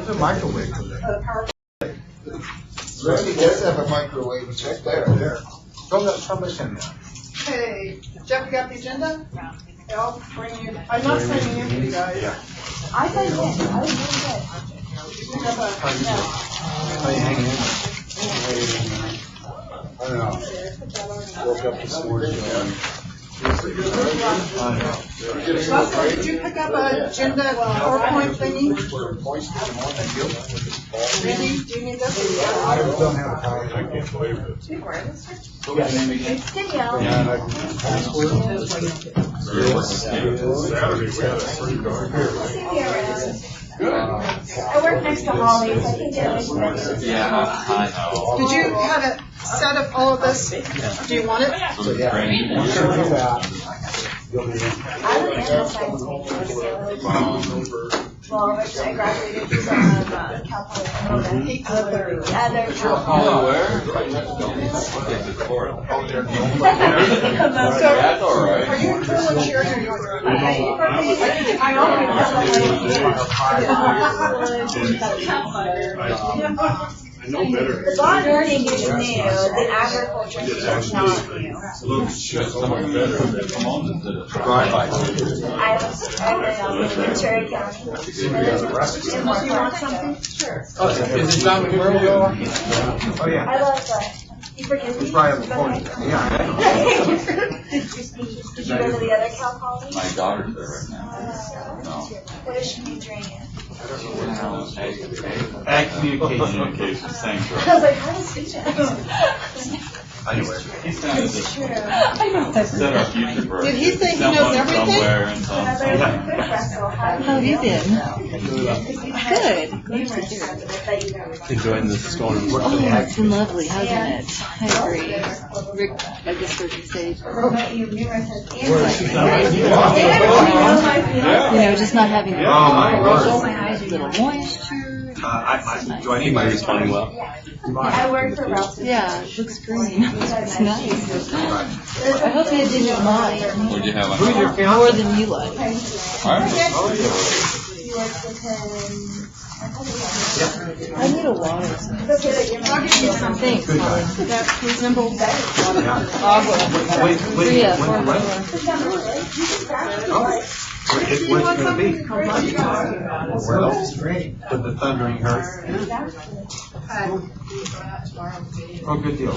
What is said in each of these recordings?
There's a microwave today. Randy does have a microwave, it's right there. Throw this in there. Okay, Jeff, you got the agenda? I'll bring you, I'm not signing in for you guys. Yeah. I thought you did. I was really good. How you hanging in there? I don't know. Woke up this morning. Russell, did you pick up an agenda PowerPoint thingy? Randy, do you need this? I don't have a power. I can't believe it. Danielle. Password? Saturday, we had a free dog. I work next to Holly, so I think it was Yeah, I know. Did you have it set up all of this? Do you want it? So, yeah. You should do that. You'll be in. I was in science major. Well, I graduated from Cal Poly. Other Cal Poly. Where? That's all right. Are you pulling chairs or yours? I know better. The bond earning is new, the agriculture is not new. Someone better. I have a future accounting. You want something? Sure. Oh, is it John McMurray? Oh, yeah. I love that. You forgive me? It's probably on the phone. Yeah, I know. Did you go to the other Cal Poly? My daughter's there right now. No. What is she majoring in? Ag communication, thanks, I was like, how does she know? Anyway. He's kind of It's just true. set our future for Did he think he knows someone everything? somewhere and How How have you been? Good. Nice to hear. Enjoying the storm. Oh, it's been lovely, hasn't it? I agree. Rick, I guess there's a stage. You know, just not having Oh, my word. a little moisture. Do I need my responding well? I work for Ralph. Yeah, it looks green. It's nice. I hope you didn't mind What'd you have on? Who's your more fiance? than you like. He works with him. I need a water. I'll give you some. Thanks, Holly. That's reasonable. Wait, Rhea, when? What's it gonna be? Well, with the thundering hurt. Oh, good deal.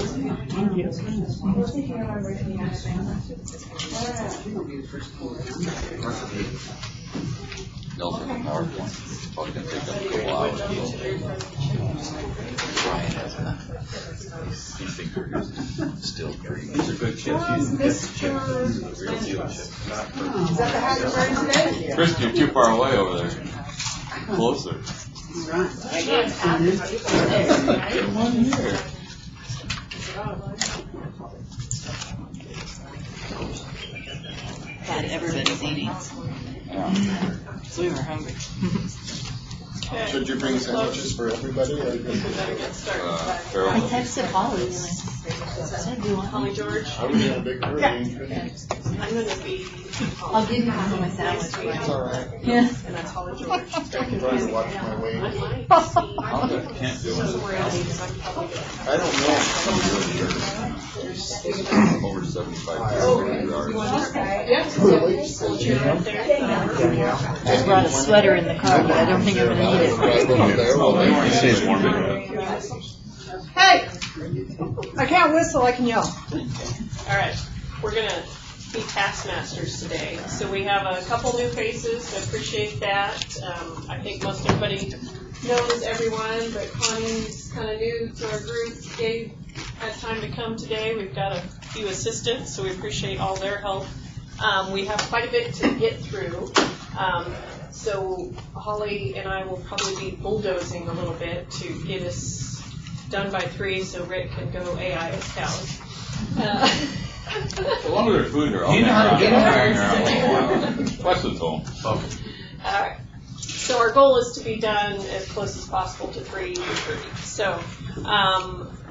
Nelson and PowerPoint. Probably gonna take up a couple hours. Brian has enough. These things are still pretty. These are good chips. These are real deal chips. Is that the hat you're wearing today? Chris, you're too far away over there. Closer. One here. Glad everybody's eating. So we were hungry. Should you bring sandwiches for everybody? Carol. I texted Holly and I said, do you want Holly George? I was in a big hurry. I'll give you half of my sandwich. It's all right. Yeah. I'm trying to watch my weight. Can't do it. I don't know. Over 75. I brought a sweater in the car, but I don't think I'm going to need it. It stays warm. Hey! I can't whistle, I can yell. All right, we're gonna be taskmasters today. So we have a couple new faces, I appreciate that. I think most everybody knows everyone, but Connie's kind of new to our group, had time to come today. We've got a few assistants, so we appreciate all their help. We have quite a bit to get through. So Holly and I will probably be bulldozing a little bit to get us done by 3 so Rick can go AI his cows. As long as there's food here, I'll You know how to get hang around. Plus it's home. Alright, so our goal is to be done as close as possible to 3:30. So,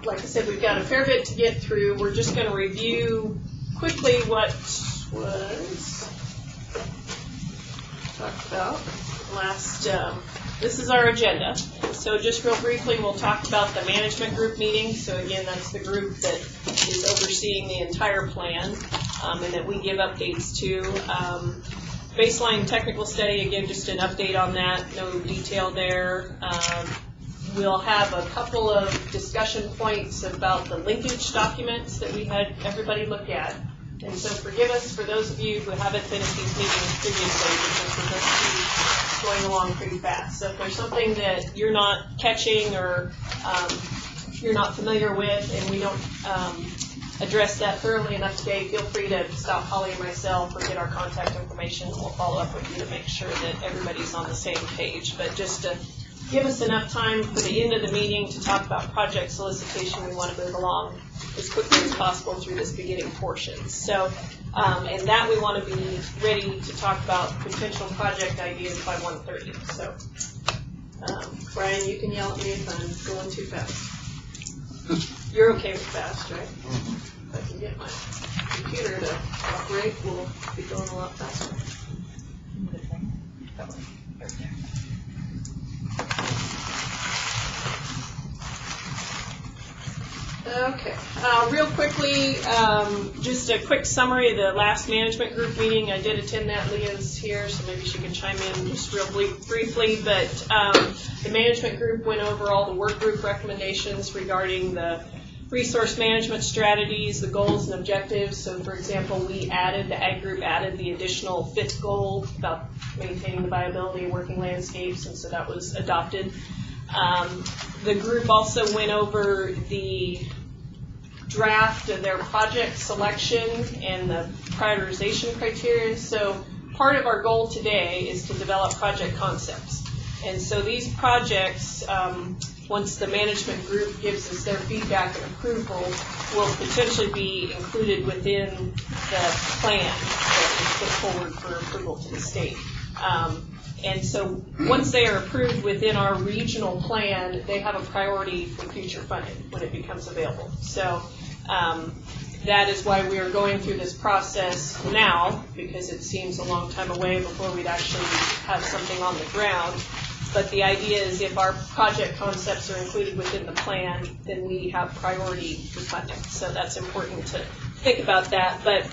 like I said, we've got a fair bit to get through. We're just going to review quickly what was talked about last this is our agenda. So just real briefly, we'll talk about the management group meeting. So again, that's the group that is overseeing the entire plan and that we give updates to. Baseline technical study, again, just an update on that, no detail there. We'll have a couple of discussion points about the linkage documents that we had everybody look at. And so forgive us for those of you who haven't been at these meetings previously, because we're going to be going along pretty fast. So if there's something that you're not catching or you're not familiar with and we don't address that thoroughly enough today, feel free to stop Holly and myself or get our contact information, and we'll follow up with you to make sure that everybody's on the same page. But just to give us enough time for the end of the meeting to talk about project solicitation, we want to move along as quickly as possible through this beginning portion. So, and that we want to be ready to talk about potential project ideas by 1:30. So, Brian, you can yell at me if I'm going too fast. You're okay with fast, right? If I can get my computer to operate, we'll be going a lot faster. Okay, real quickly, just a quick summary of the last management group meeting. I did attend that. Leah's here, so maybe she can chime in just real briefly. But the management group went over all the work group recommendations regarding the resource management strategies, the goals and objectives. So, for example, the Ag group added the additional 5th goal about maintaining the viability of working landscapes, and so that was adopted. The group also went over the draft of their project selection and the prioritization criteria. So part of our goal today is to develop project concepts. And so these projects, once the management group gives us their feedback and approval, will potentially be included within the plan that we put forward for approval to the state. And so once they are approved within our regional plan, they have a priority for future funding when it becomes available. So that is why we are going through this process now, because it seems a long time away before we'd actually have something on the ground. But the idea is if our project concepts are included within the plan, then we have priority for funding. So that's important to think about that. But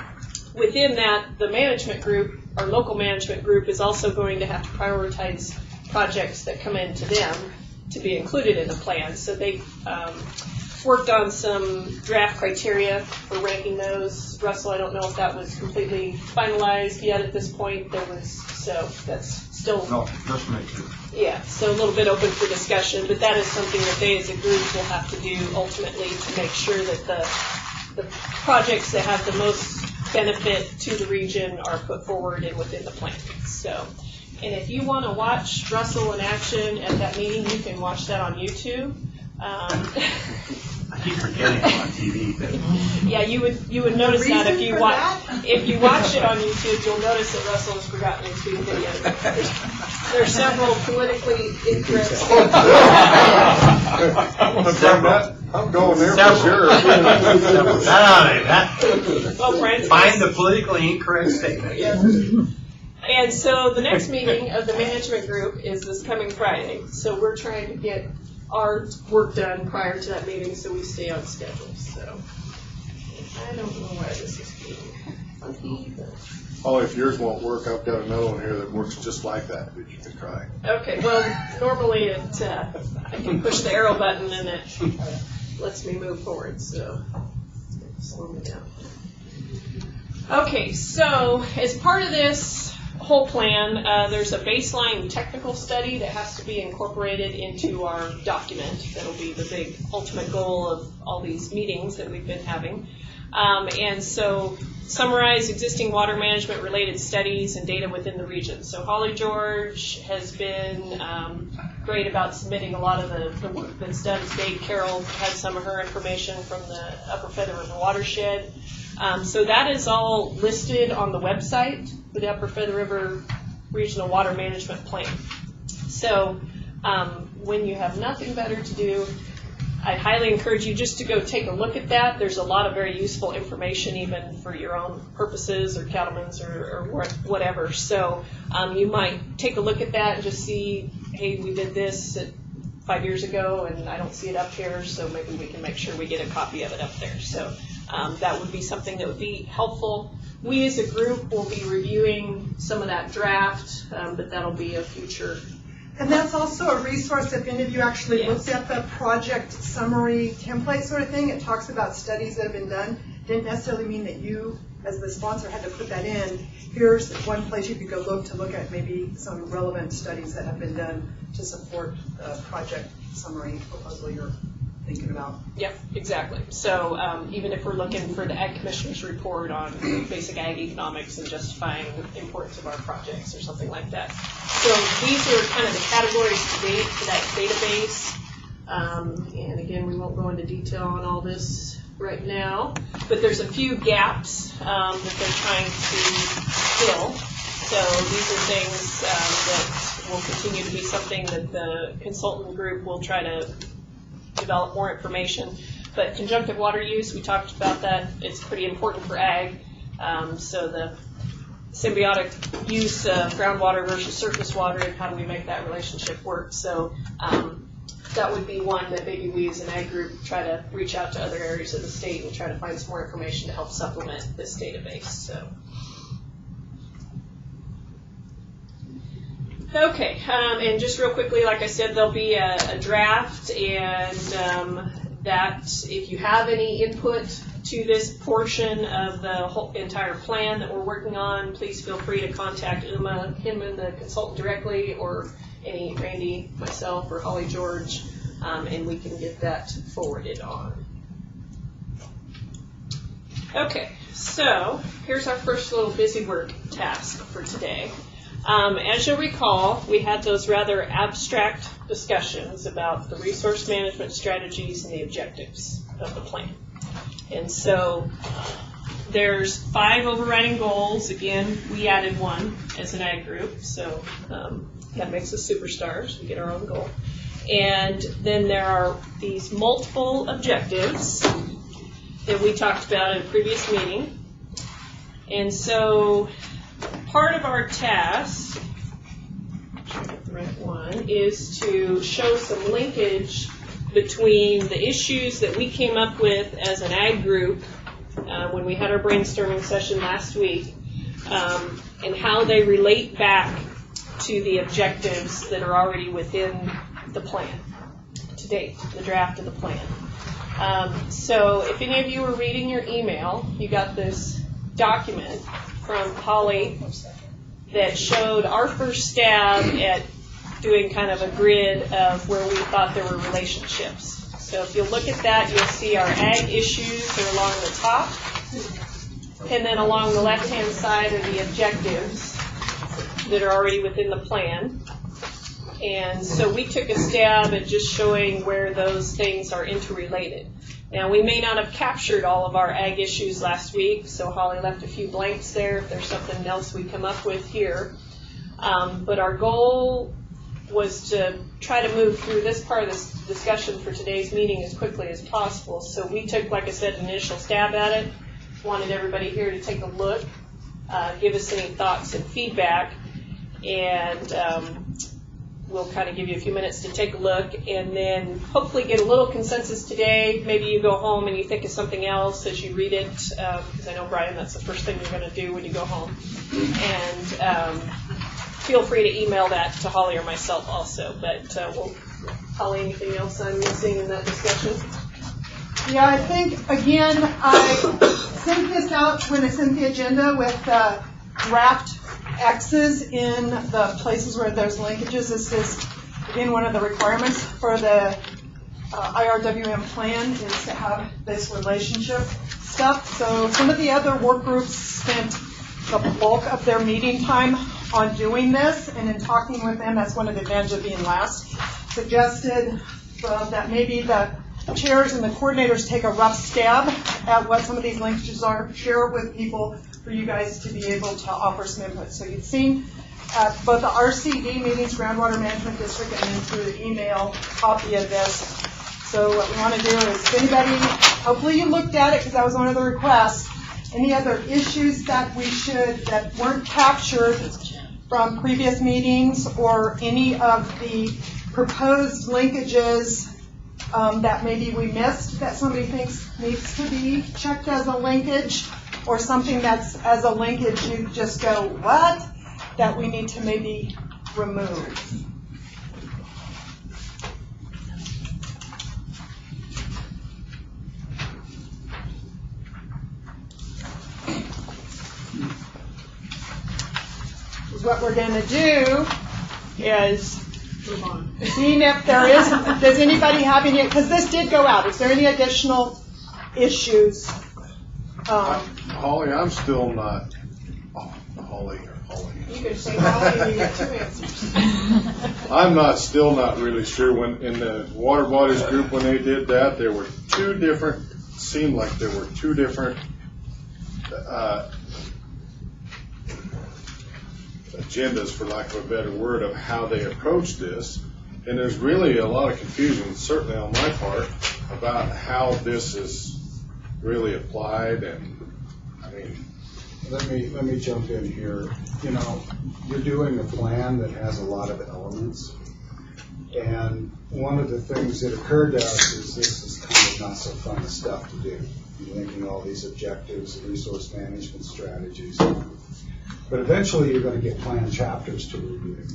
within that, the management group, our local management group, is also going to have to prioritize projects that come into them to be included in the plan. So they worked on some draft criteria for ranking those. Russell, I don't know if that was completely finalized yet at this point. So that's still... No, just make sure. Yeah, so a little bit open for discussion, but that is something that they as a group will have to do ultimately to make sure that the projects that have the most benefit to the region are put forward and within the plan. So, and if you want to watch Russell in action at that meeting, you can watch that on YouTube. I keep forgetting I'm on TV. But... Yeah, you would notice that if you watch it on YouTube, you'll notice that Russell has forgotten his two videos. There's several politically incorrect. I'm going there Several. for sure. Find the politically incorrect statement. Yeah. And so the next meeting of the management group is this coming Friday. So we're trying to get our work done prior to that meeting so we stay on schedule. So I don't know why this is being funky, but... Oh, if yours won't work, I've got another one here that works just like that you can try. Okay, well, normally I can push the arrow button and it lets me move forward, so slow me down. Okay, so as part of this whole plan, there's a baseline technical study that has to be incorporated into our document. That'll be the big ultimate goal of all these meetings that we've been having. And so summarize existing water management related studies and data within the region. So Holly George has been great about submitting a lot of the work that's done. Dave Carroll had some of her information from the Upper Feather River watershed. So that is all listed on the website for the Upper Feather River Regional Water Management Plan. So when you have nothing better to do, I'd highly encourage you just to go take a look at that. There's a lot of very useful information even for your own purposes or cattlemen's or whatever. So you might take a look at that and just see, hey, we did this 5 years ago and I don't see it up here, so maybe we can make sure we get a copy of it up there. So that would be something that would be helpful. We as a group will be reviewing some of that draft, but that'll be a future. And that's also a resource if any of you actually looked at the project summary template sort of thing. It talks about studies that have been done. Didn't necessarily mean that you, as the sponsor, had to put that in. Here's one place you could go look at maybe some relevant studies that have been done to support the project summary proposal you're thinking about. Yep, exactly. So even if we're looking for the Ag Commissioner's report on basic ag economics and justifying the importance of our projects or something like that. So these are kind of the categories to date for that database. And again, we won't go into detail on all this right now, but there's a few gaps that they're trying to fill. So these are things that will continue to be something that the consultant group will try to develop more information. But conjunctive water use, we talked about that. It's pretty important for ag. So the symbiotic use of groundwater versus surface water, and how do we make that relationship work? So that would be one that maybe we as an ag group try to reach out to other areas of the state and try to find some more information to help supplement this database. So. Okay, and just real quickly, like I said, there'll be a draft, and that if you have any input to this portion of the whole entire plan that we're working on, please feel free to contact Uma Hinman, the consultant, directly, or any Randy, myself, or Holly George, and we can get that forwarded on. Okay, so here's our first little busy work task for today. As you'll recall, we had those rather abstract discussions about the resource management strategies and the objectives of the plan. And so there's 5 overriding goals. Again, we added one as an ag group, so that makes us superstars. We get our own goal. And then there are these multiple objectives that we talked about in a previous meeting. And so part of our task, make sure I get the right one, is to show some linkage between the issues that we came up with as an ag group when we had our brainstorming session last week, and how they relate back to the objectives that are already within the plan to date, the draft of the plan. So if any of you were reading your email, you got this document from Holly that showed our first stab at doing kind of a grid of where we thought there were relationships. So if you look at that, you'll see our ag issues are along the top, and then along the left-hand side are the objectives that are already within the plan. And so we took a stab at just showing where those things are interrelated. Now, we may not have captured all of our ag issues last week, so Holly left a few blanks there if there's something else we come up with here. But our goal was to try to move through this part of this discussion for today's meeting as quickly as possible. So we took, like I said, an initial stab at it. Wanted everybody here to take a look, give us any thoughts and feedback, and we'll kind of give you a few minutes to take a look, and then hopefully get a little consensus today. Maybe you go home and you think of something else as you read it, because I know, Brian, that's the first thing you're going to do when you go home. And feel free to email that to Holly or myself also. But Holly, anything else I'm missing in that discussion? Yeah, I think, again, I sent this out when I sent the agenda with draft X's in the places where there's linkages. This is, again, one of the requirements for the IRWM plan is to have this relationship stuff. So some of the other work groups spent the bulk of their meeting time on doing this, and in talking with them, that's one of the advantages of being last, suggested that maybe the chairs and the coordinators take a rough stab at what some of these linkages are, share it with people for you guys to be able to offer some input. So you've seen at both the RCD meetings, Groundwater Management District, and then through the email copy of this, So what we want to do is, if anybody, hopefully you looked at it because that was one of the requests, any other issues that that weren't captured from previous meetings, or any of the proposed linkages that maybe we missed that somebody thinks needs to be checked as a linkage, or something that's as a linkage you just go, what? That we need to maybe remove. What we're going to do is seeing if there is, does anybody have any, because this did go out, is there any additional issues? Holly, I'm still not, Holly. You can say Holly and you get 2 answers. I'm still not really sure. When in the water bodies group, when they did that, there were seemed like there were two different agendas, for lack of a better word, of how they approached this. And there's really a lot of confusion, certainly on my part, about how this is really applied. And I mean, let me jump in here. You know, you're doing a plan that has a lot of elements, and one of the things that occurred to us is this is kind of not so fun stuff to do. You're linking all these objectives and resource management strategies. But eventually you're going to get plan chapters to review.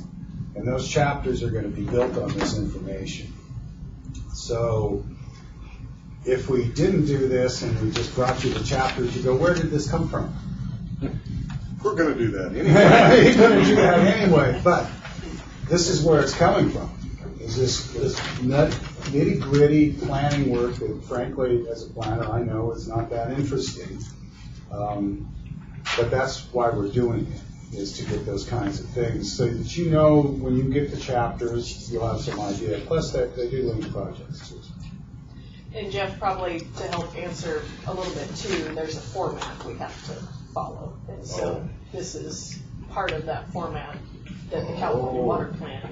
And those chapters are going to be built on this information. So if we didn't do this and we just brought you the chapters, you go, where did this come from? we're going to do that anyway. You're going to do that anyway. But this is where it's coming from. Is this nitty-gritty planning work that, frankly, as a planner, I know is not that interesting. But that's why we're doing it, is to get those kinds of things, so that you know when you get the chapters, you'll have some idea. Plus, they do link projects too. And Jeff, probably to help answer a little bit too, there's a format we have to follow. And so this is part of that format that the California Water Plan.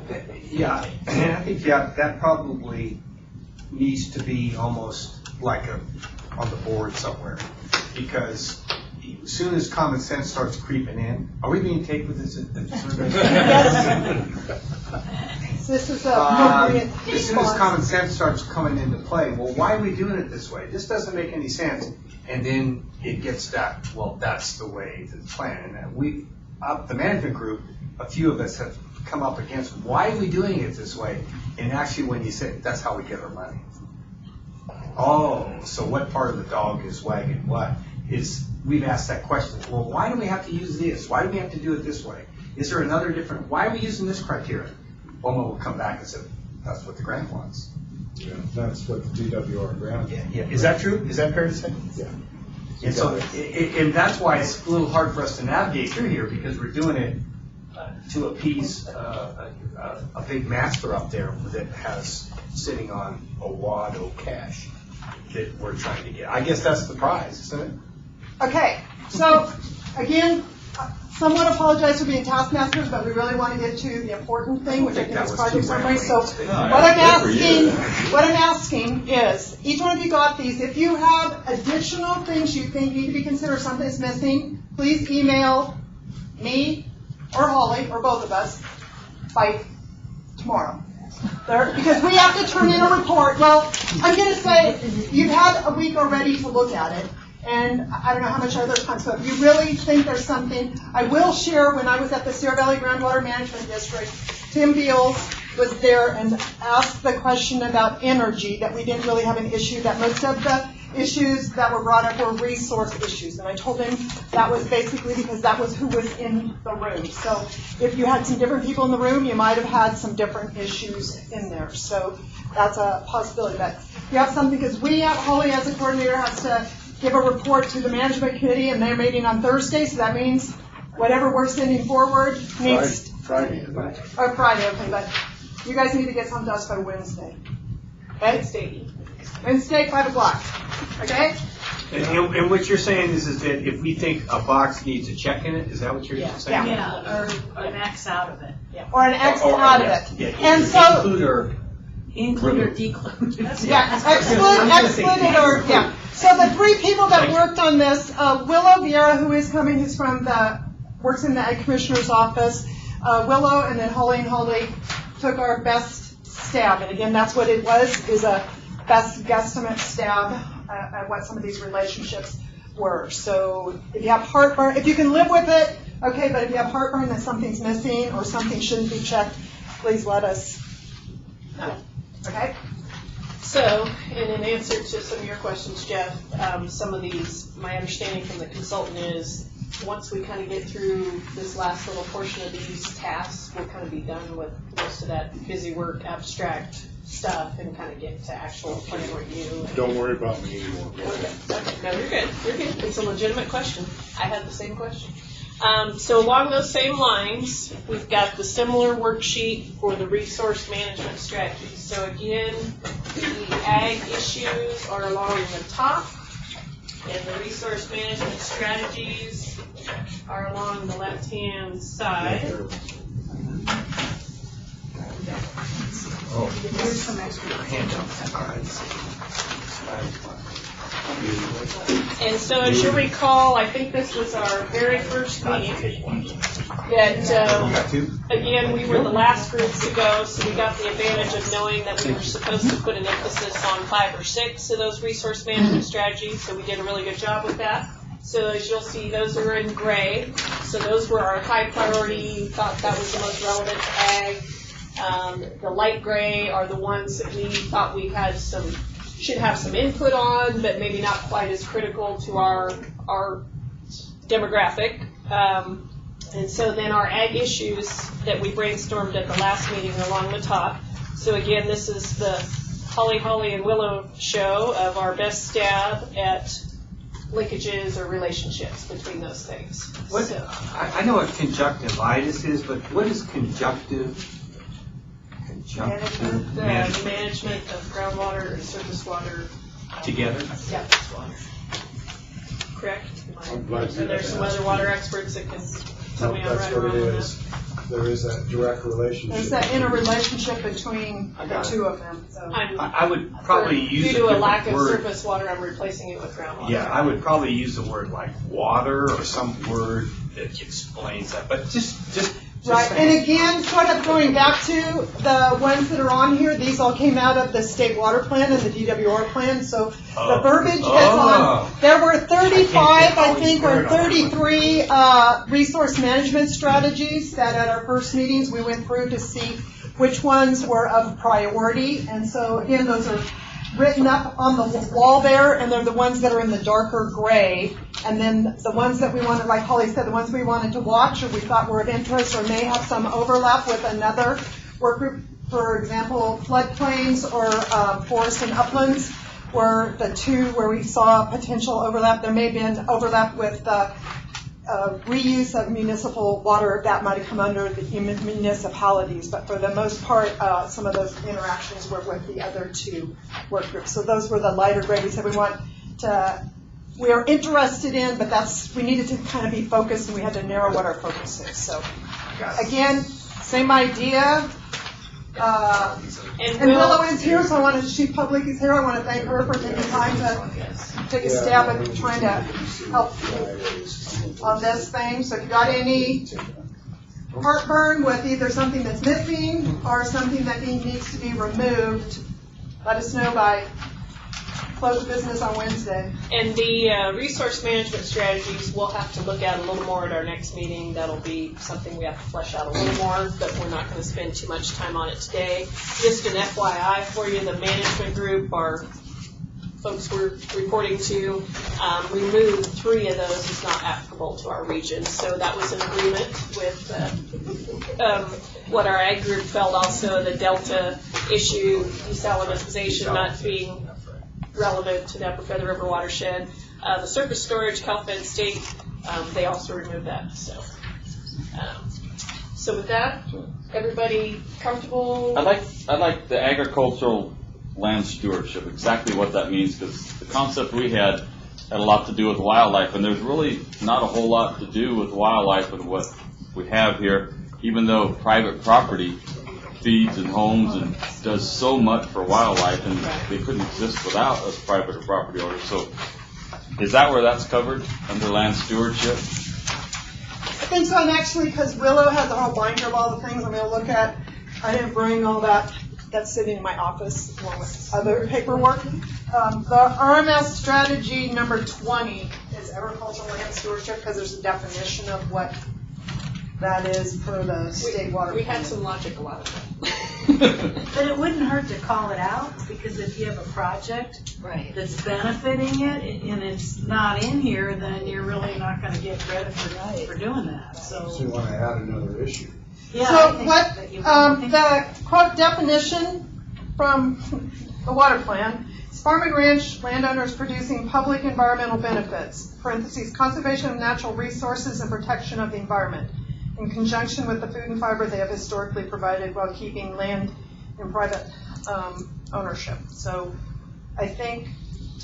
Yeah, and I think that probably needs to be almost like on the board somewhere, because as soon as common sense starts creeping in, are we being taped with this? This is appropriate. As soon as common sense starts coming into play, well, why are we doing it this way? This doesn't make any sense. And then it gets that, well, that's the way to the plan. And the management group, a few of us have come up against, why are we doing it this way? And actually, when you say, that's how we get our money. Oh, so what part of the dog is wagging what? We've asked that question. Well, why do we have to use this? Why do we have to do it this way? Is there another different, why are we using this criteria? Well, we'll come back and say, that's what the grant wants. Yeah, that's what the DWR grant. Yeah. Is that true? Is that fair to say? Yeah. And so, and that's why it's a little hard for us to navigate through here, because we're doing it to appease a big master up there that has sitting on a wad of cash that we're trying to get. I guess that's the prize, isn't it? Okay, so again, somewhat apologize for being taskmasters, but we really want to get to the important thing, which I think is project summary. So what I'm asking is, each one of you got these. If you have additional things you think need to be considered, something is missing, please email me or Holly or both of us by tomorrow. Because we have to turn in a report. Well, I'm going to say you've had a week already to look at it. And I don't know how much other time. So if you really think there's something, I will share, when I was at the Sierra Valley Groundwater Management District, Tim Beals was there and asked the question about energy, that we didn't really have an issue, that most of the issues that were brought up were resource issues. And I told him that was basically because that was who was in the room. So if you had some different people in the room, you might have had some different issues in there. So that's a possibility. But you have something, because Holly as a coordinator has to give a report to the management committee, and they're meeting on Thursday, so that means whatever we're sending forward needs Friday. Or Friday, okay, but you guys need to get something to us by Wednesday. Okay? Wednesday, 5 o'clock. Okay? And what you're saying is that if we think a box needs a check in it, is that what you're saying? Yeah, or an X out of it. Or an X out of it. Yeah. And so, Include or declude. Yeah, excluded or, yeah. So the three people that worked on this, Willow Vieira, who is coming, who's works in the Ag Commissioner's office. Willow and then Holly and Holly took our best stab. And again, that's what it was, is a best guesstimate stab at what some of these relationships were. So if you have heartburn, if you can live with it, okay, but if you have heartburn that something's missing or something shouldn't be checked, please let us know. Okay? So, and in answer to some of your questions, Jeff, some of these, my understanding from the consultant is, once we kind of get through this last little portion of these tasks, we'll kind of be done with most of that busy work, abstract stuff, and kind of get to actual plan review. Don't worry about me anymore. Okay. No, you're good. You're good. It's a legitimate question. I had the same question. So along those same lines, we've got the similar worksheet for the resource management strategies. So again, the ag issues are along the top, and the resource management strategies are along the left-hand side. Here's some extra handouts. All right. And so as you recall, I think this was our very first meeting that, again, we were the last groups to go, so we got the advantage of knowing that we were supposed to put an emphasis on 5 or 6 of those resource management strategies, so we did a really good job with that. So as you'll see, those are in gray. So those were our high priority, thought that was the most relevant to ag. The light gray are the ones that we thought we had should have some input on, but maybe not quite as critical to our demographic. And so then our ag issues that we brainstormed at the last meeting are along the top. So again, this is the Holly and Willow show of our best stab at linkages or relationships between those things. I know what conjunctivitis is, but what is conjunctive? Management of groundwater and surface water. Together? Yeah. Correct? I'm glad you And there's some other water experts that can tell me I'm That's right or what wrong it on is. that. There is that direct relationship. There's that interrelationship between the two of them. So. I would probably use Due to a different lack of word. surface water, I'm replacing it with groundwater. Yeah, I would probably use the word like water or some word that explains that, but just Right, saying. and again, sort of going back to the ones that are on here, these all came out of the state water plan and the DWR plan, so the verbiage is on, there were 35, I think, or 33 resource management strategies that at our first meetings we went through to see which ones were of priority, and so again, those are written up on the wall there, and they're the ones that are in the darker gray. And then the ones that we wanted, like Holly said, the ones we wanted to watch or we thought were of interest or may have some overlap with another work group, for example, floodplains or forests and uplands were the two where we saw potential overlap. There may have been overlap with reuse of municipal water that might have come under the municipalities, but for the most part, some of those interactions were with the other two work groups. So those were the lighter gray. We said we are interested in, but we needed to kind of be focused, and we had to narrow what our focus is. So again, same idea. And Willow is here, so Chief Public is here. I want to thank her for taking time to take a stab at trying to help on this thing. So if you got any heartburn with either something that's missing or something that needs to be removed, let us know by close of business on Wednesday. And the resource management strategies we'll have to look at a little more at our next meeting. That'll be something we have to flesh out a little more, but we're not going to spend too much time on it today. Just an FYI for you, the management group, our folks we're reporting to, removed 3 of those as not applicable to our region. So that was an agreement with what our ag group felt also, the Delta issue, desalinization not being relevant to the Upper Feather River watershed. The surface storage, Calfed State, they also removed that. So with that, everybody comfortable? I like the agricultural land stewardship, exactly what that means, because the concept we had a lot to do with wildlife, and there's really not a whole lot to do with wildlife with what we have here, even though private property feeds and homes and does so much for wildlife, and they couldn't exist without us private or property owners. So is that where that's covered, under land stewardship? I think so, and actually, because Willow has a whole binder of all the things I'm gonna look at, I didn't bring all that, that's sitting in my office along with other paperwork. The RMS strategy number 20 is agricultural land stewardship, because there's a definition of what that is per the state water. We had some logic about it. But it wouldn't hurt to call it out, because if you have a project that's benefiting it and it's not in here, then you're really not gonna get credit for doing that, So you want to add another issue. Yeah, I So think what, that you- the quote definition from the water plan is farm and ranch landowners producing public environmental benefits, parentheses, conservation of natural resources and protection of the environment, in conjunction with the food and fiber they have historically provided while keeping land in private ownership. So I think,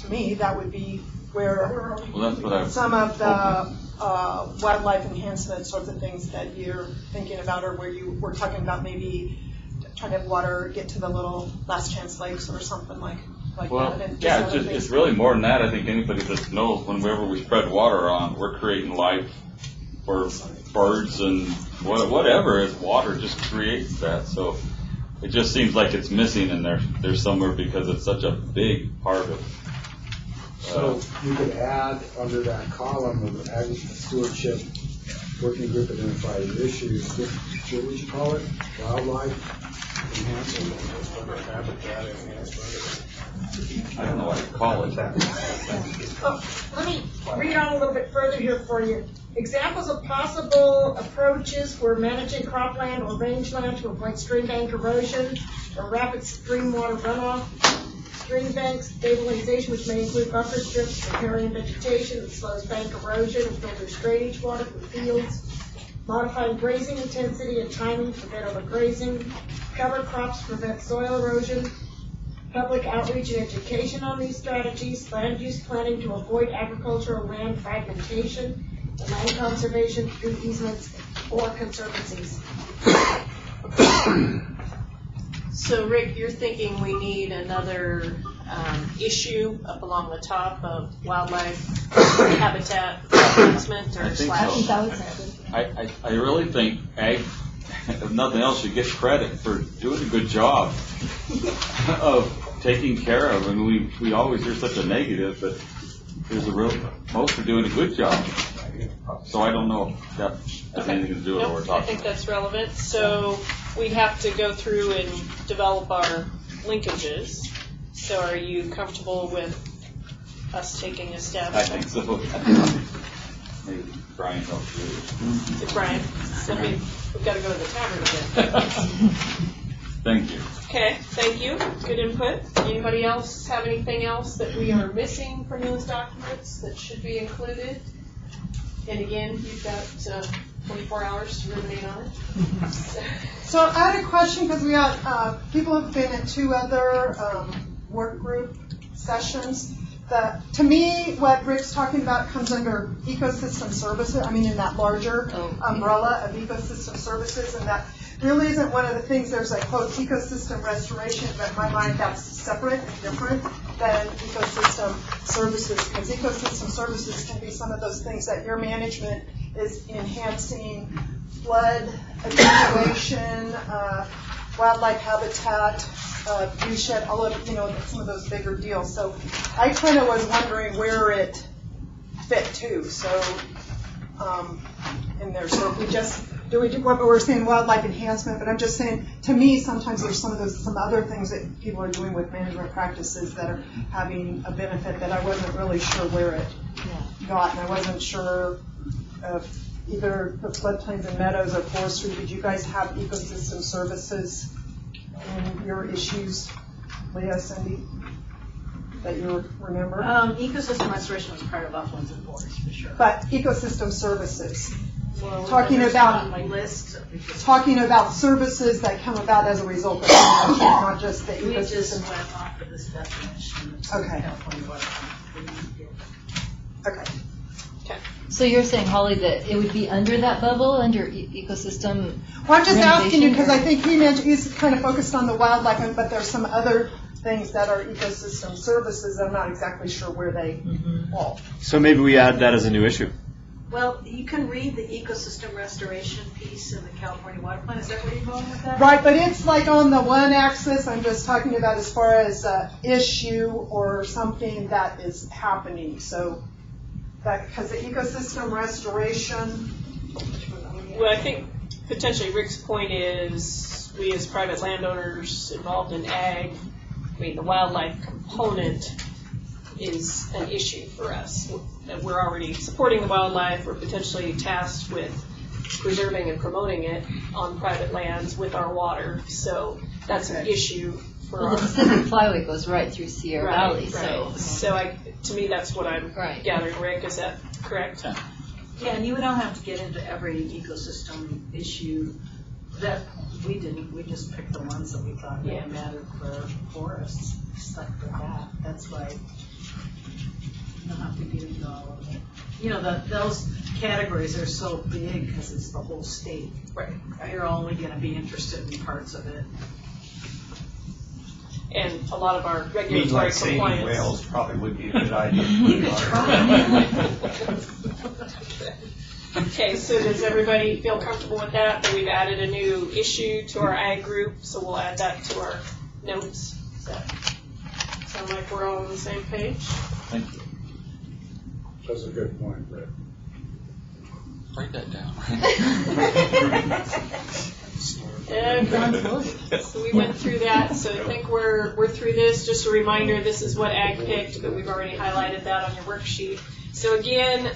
to me, that would be where Well, that's what I some of the wildlife enhancement sorts of things that you're thinking about, or where you were talking about maybe trying to have water get to the little last chance lakes or something like Well, that. And yeah, other it's things. really more than that. I think anybody that knows whenever we spread water on, we're creating life for birds and whatever is water just creates that. So it just seems like it's missing in there somewhere, because it's such a big part of. So you could add under that column of ag stewardship, working group identified issues, what would you call it? Wildlife enhancement, habitat enhancement. I don't know what to call it. Let me read on a little bit further here for you. Examples of possible approaches for managing cropland or rangeland to avoid stream bank erosion or rapid stream water runoff. Stream bank stabilization, which may include buffer strips, riparian vegetation that slows bank erosion and filters drainage water from fields. Modifying grazing intensity and timing to prevent overgrazing. Cover crops to prevent soil erosion. Public outreach and education on these strategies. Land use planning to avoid agricultural land fragmentation. And land conservation through easements or conservancies. So Rick, you're thinking we need another issue up along the top of wildlife habitat enhancement or I think slash? so. I really think ag, if nothing else, should get credit for doing a good job of taking care of. I mean, we always hear such a negative, but there's most are doing a good job. So I don't know if that has anything to do with what we're I talking think about. that's relevant. So we'd have to go through and develop our linkages. So are you comfortable with us taking a stab? I think so. Maybe Brian helps you. Brian, so we've got to go to the tavern again. Thank you. Okay, thank you. Good input. Anybody else have anything else that we are missing from those documents that should be included? And again, you've got 24 hours to ruminate on it. So I had a question, because we got, people have been at 2 other work group sessions. To me, what Rick's talking about comes under ecosystem services, in that larger umbrella of ecosystem services, and that really isn't one of the things. There's a quote ecosystem restoration, but in my mind that's separate and different than ecosystem services, because ecosystem services can be some of those things that your management is enhancing flood attenuation, wildlife habitat, viewshed, all of, some of those bigger deals. So I kind of was wondering where it fit to. So in there, so if we just do what we're saying, wildlife enhancement, but I'm just saying, to me, sometimes there's some other things that people are doing with management practices that are having a benefit that I wasn't really sure where it got, and I wasn't sure if either the floodplains and meadows or forestry, did you guys have ecosystem services in your issues, Leah, Cindy, that you remember? Ecosystem restoration was part of uplands and forests, for sure. But ecosystem services, Well, talking there's about on my list. talking about services that come about as a result of management, not just the We just ecosystem. went off of this definition. Okay. California water. Okay. Okay. So you're saying, Holly, that it would be under that bubble, under ecosystem? Well, I'm just asking you renovation, because or- I think he mentioned, he's kind of focused on the wildlife, but there's some other things that are ecosystem services. I'm not exactly sure where they fall. So maybe we add that as a new issue. Well, you can read the ecosystem restoration piece in the California Water Plan. Is that where you're going with that? Right, but it's like on the one axis, I'm just talking about as far as issue or something that is happening. So that, because the ecosystem restoration. Well, I think potentially Rick's point is we as private landowners involved in ag, I mean, the wildlife component is an issue for us. We're already supporting the wildlife. We're potentially tasked with preserving and promoting it on private lands with our water. So that's an issue for Well, our. the Pacific Flyway goes right through Sierra Valley, so. So to me, that's what I'm Right. gathering. Rick, is that correct? Yeah, and you don't have to get into every ecosystem issue that we didn't. We just picked the ones that we thought really mattered for forests. Stuck with that. That's why you don't have to get into all of it. You know, those categories are so big because it's the whole state. Right. You're only going to be interested in parts of it. And a lot of our Means regulatory like saving compliance. whales probably would be a good idea. Okay, so does everybody feel comfortable with that? That we've added a new issue to our ag group, so we'll add that to our notes. Does that sound like we're all on the same page? Thank you. That's a good point, Rick. Write that down. Okay. So we went through that, so I think we're through this. Just a reminder, this is what ag picked, but we've already highlighted that on your worksheet. So again,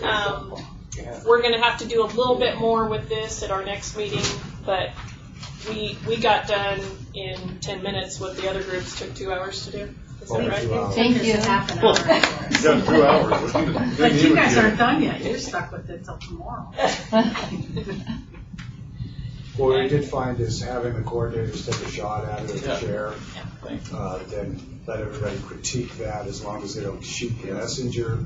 we're gonna have to do a little bit more with this at our next meeting, but we got done in 10 minutes what the other groups took 2 hours to do. Is that right? 2 hours. Thank you. Half an hour. You got 2 hours. But you guys aren't done yet. You're stuck with it till tomorrow. What we did find is having the coordinators take a shot at it as a chair, then let everybody critique that as long as they don't shoot the messenger.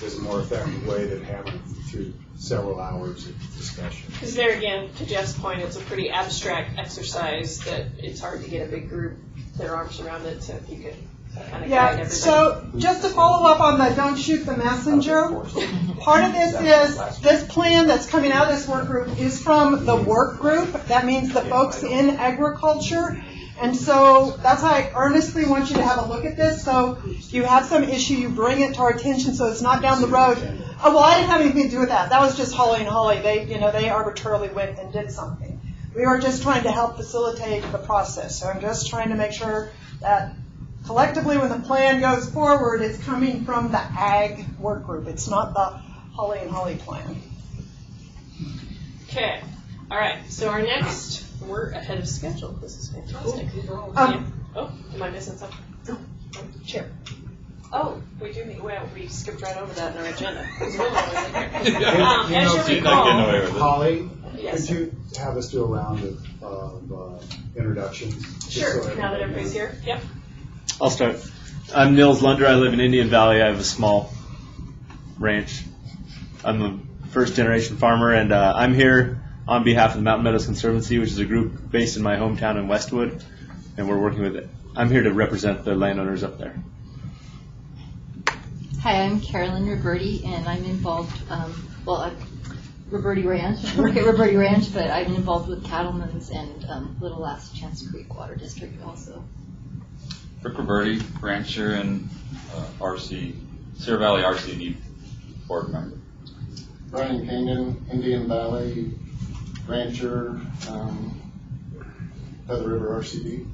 Is a more effective way than having through several hours of discussion. Because there again, to Jeff's point, it's a pretty abstract exercise that it's hard to get a big group their arms around it, so if you could kind of guide Yeah, everybody. so just to follow up on the don't shoot the messenger, part of this is, this plan that's coming out of this work group is from the work group. That means the folks in agriculture. And so that's why I earnestly want you to have a look at this. So if you have some issue, you bring it to our attention so it's not down the road. Oh, well, I didn't have anything to do with that. That was just Holly and Holly. They arbitrarily went and did something. We were just trying to help facilitate the process. So I'm just trying to make sure that collectively when the plan goes forward, it's coming from the ag work group. It's not the Holly and Holly plan. Okay, all right, so our next, we're ahead of schedule. This is fantastic. Oh, am I missing something? No. Sure. Oh, we do need, well, we skipped right over that in our agenda. As you recall, Holly, yes. could you have us do a round of introductions? just Sure, so now that everybody everybody's knows? here, yep. I'll start. I'm Nils Lunder. I live in Indian Valley. I have a small ranch. I'm a first-generation farmer, and I'm here on behalf of the Mountain Meadows Conservancy, which is a group based in my hometown in Westwood, and we're working with it. I'm here to represent the landowners up there. Hi, I'm Carolyn Roberti, and I'm involved, Roberti Ranch. I work at Roberti Ranch, but I'm involved with Cattlemen's and Little Last Chance Creek Water District also. Rick Roberti, rancher and Sierra Valley RCD board member. Brian Kingdon, Indian Valley rancher, Feather River RCD.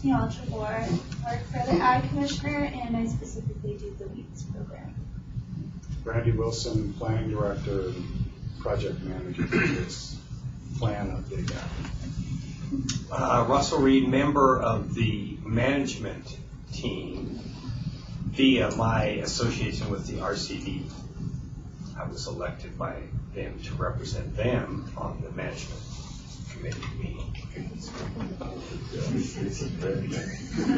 Neil Trevor, work for the Ag Commissioner, and I specifically do the weeds program. Randy Wilson, planning director and project manager for this plan update. Russell Reed, member of the management team via my association with the RCD. I was elected by them to represent them on the management committee meeting.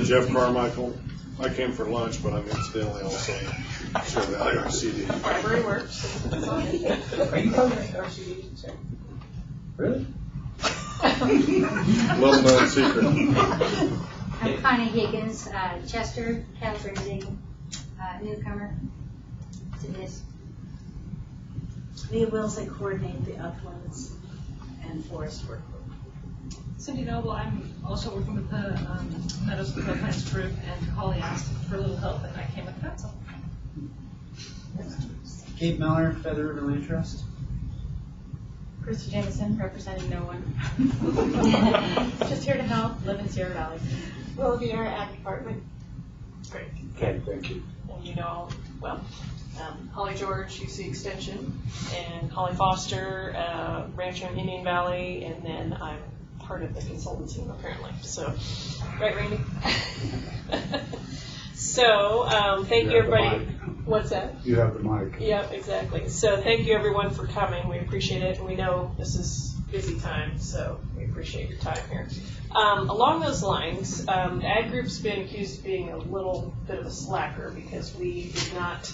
Jeff Carmichael, I came for lunch, but I'm incidentally also chair of the IRCD. Library works. Are you coming to RCD? Really? Little known secret. I'm Connie Higgins, Chester, Cattle raising newcomer to this. Leah Wills, I coordinate the uplands and forest work group. Cindy Noble, I'm also working with the Meadows and Wetlands group, and Holly asked for a little help, and I came with council. Kate Miller, Feather River Land Trust. Krista Jameson, representing no one. Just here to help, live in Sierra Valley. Will be our ag department. Great. Okay, thank you. And you know, well, Holly George, UC Extension, and Holly Foster, Rancher in Indian Valley, and then I'm part of the consultant team apparently. So, right, Randy? So, thank you everybody. What's that? You have the mic. Yeah, exactly. So thank you everyone for coming. We appreciate it. And we know this is busy time, so we appreciate your time here. Along those lines, the Ag Group's been accused of being a little bit of a slacker because we did not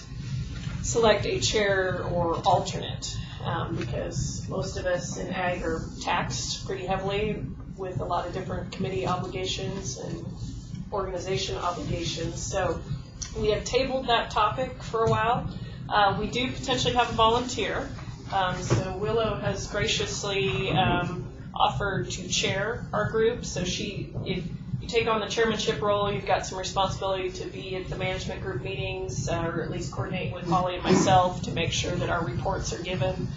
select a chair or alternate because most of us in Ag are taxed pretty heavily with a lot of different committee obligations and organization obligations. So we have tabled that topic for a while. We do potentially have a volunteer. So Willow has graciously offered to chair our group. So if you take on the chairmanship role, you've got some responsibility to be at the management group meetings, or at least coordinate with Holly and myself to make sure that our reports are given.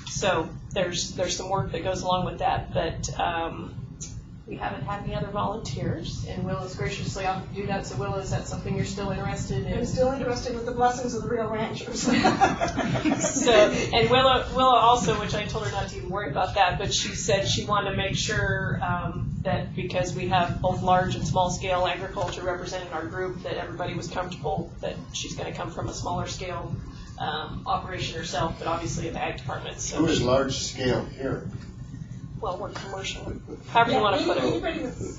So there's some work that goes along with that, but we haven't had any other volunteers, and Willow's graciously offered to do that. So Willow, is that something you're still interested in? I'm still interested with the blessings of the real ranchers. And Willow also, which I told her not to even worry about that, but she said she wanted to make sure that because we have both large and small scale agriculture represented in our group, that everybody was comfortable that she's going to come from a smaller scale operation herself, but obviously in the ag department. So Who is large scale here? Well, we're commercial. However you want to put it. Anybody that's,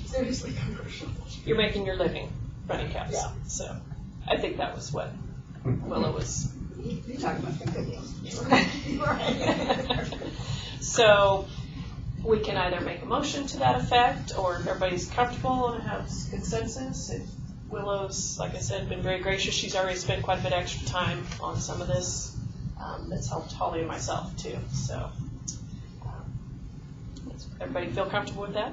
seriously commercial. You're making your living running cows. Yeah. So I think that was what Willow was. You're talking about the good deals. Right. So we can either make a motion to that effect, or if everybody's comfortable and has consensus. If Willow's, like I said, been very gracious. She's already spent quite a bit of extra time on some of this. That's helped Holly and myself too. So. Everybody feel comfortable with that?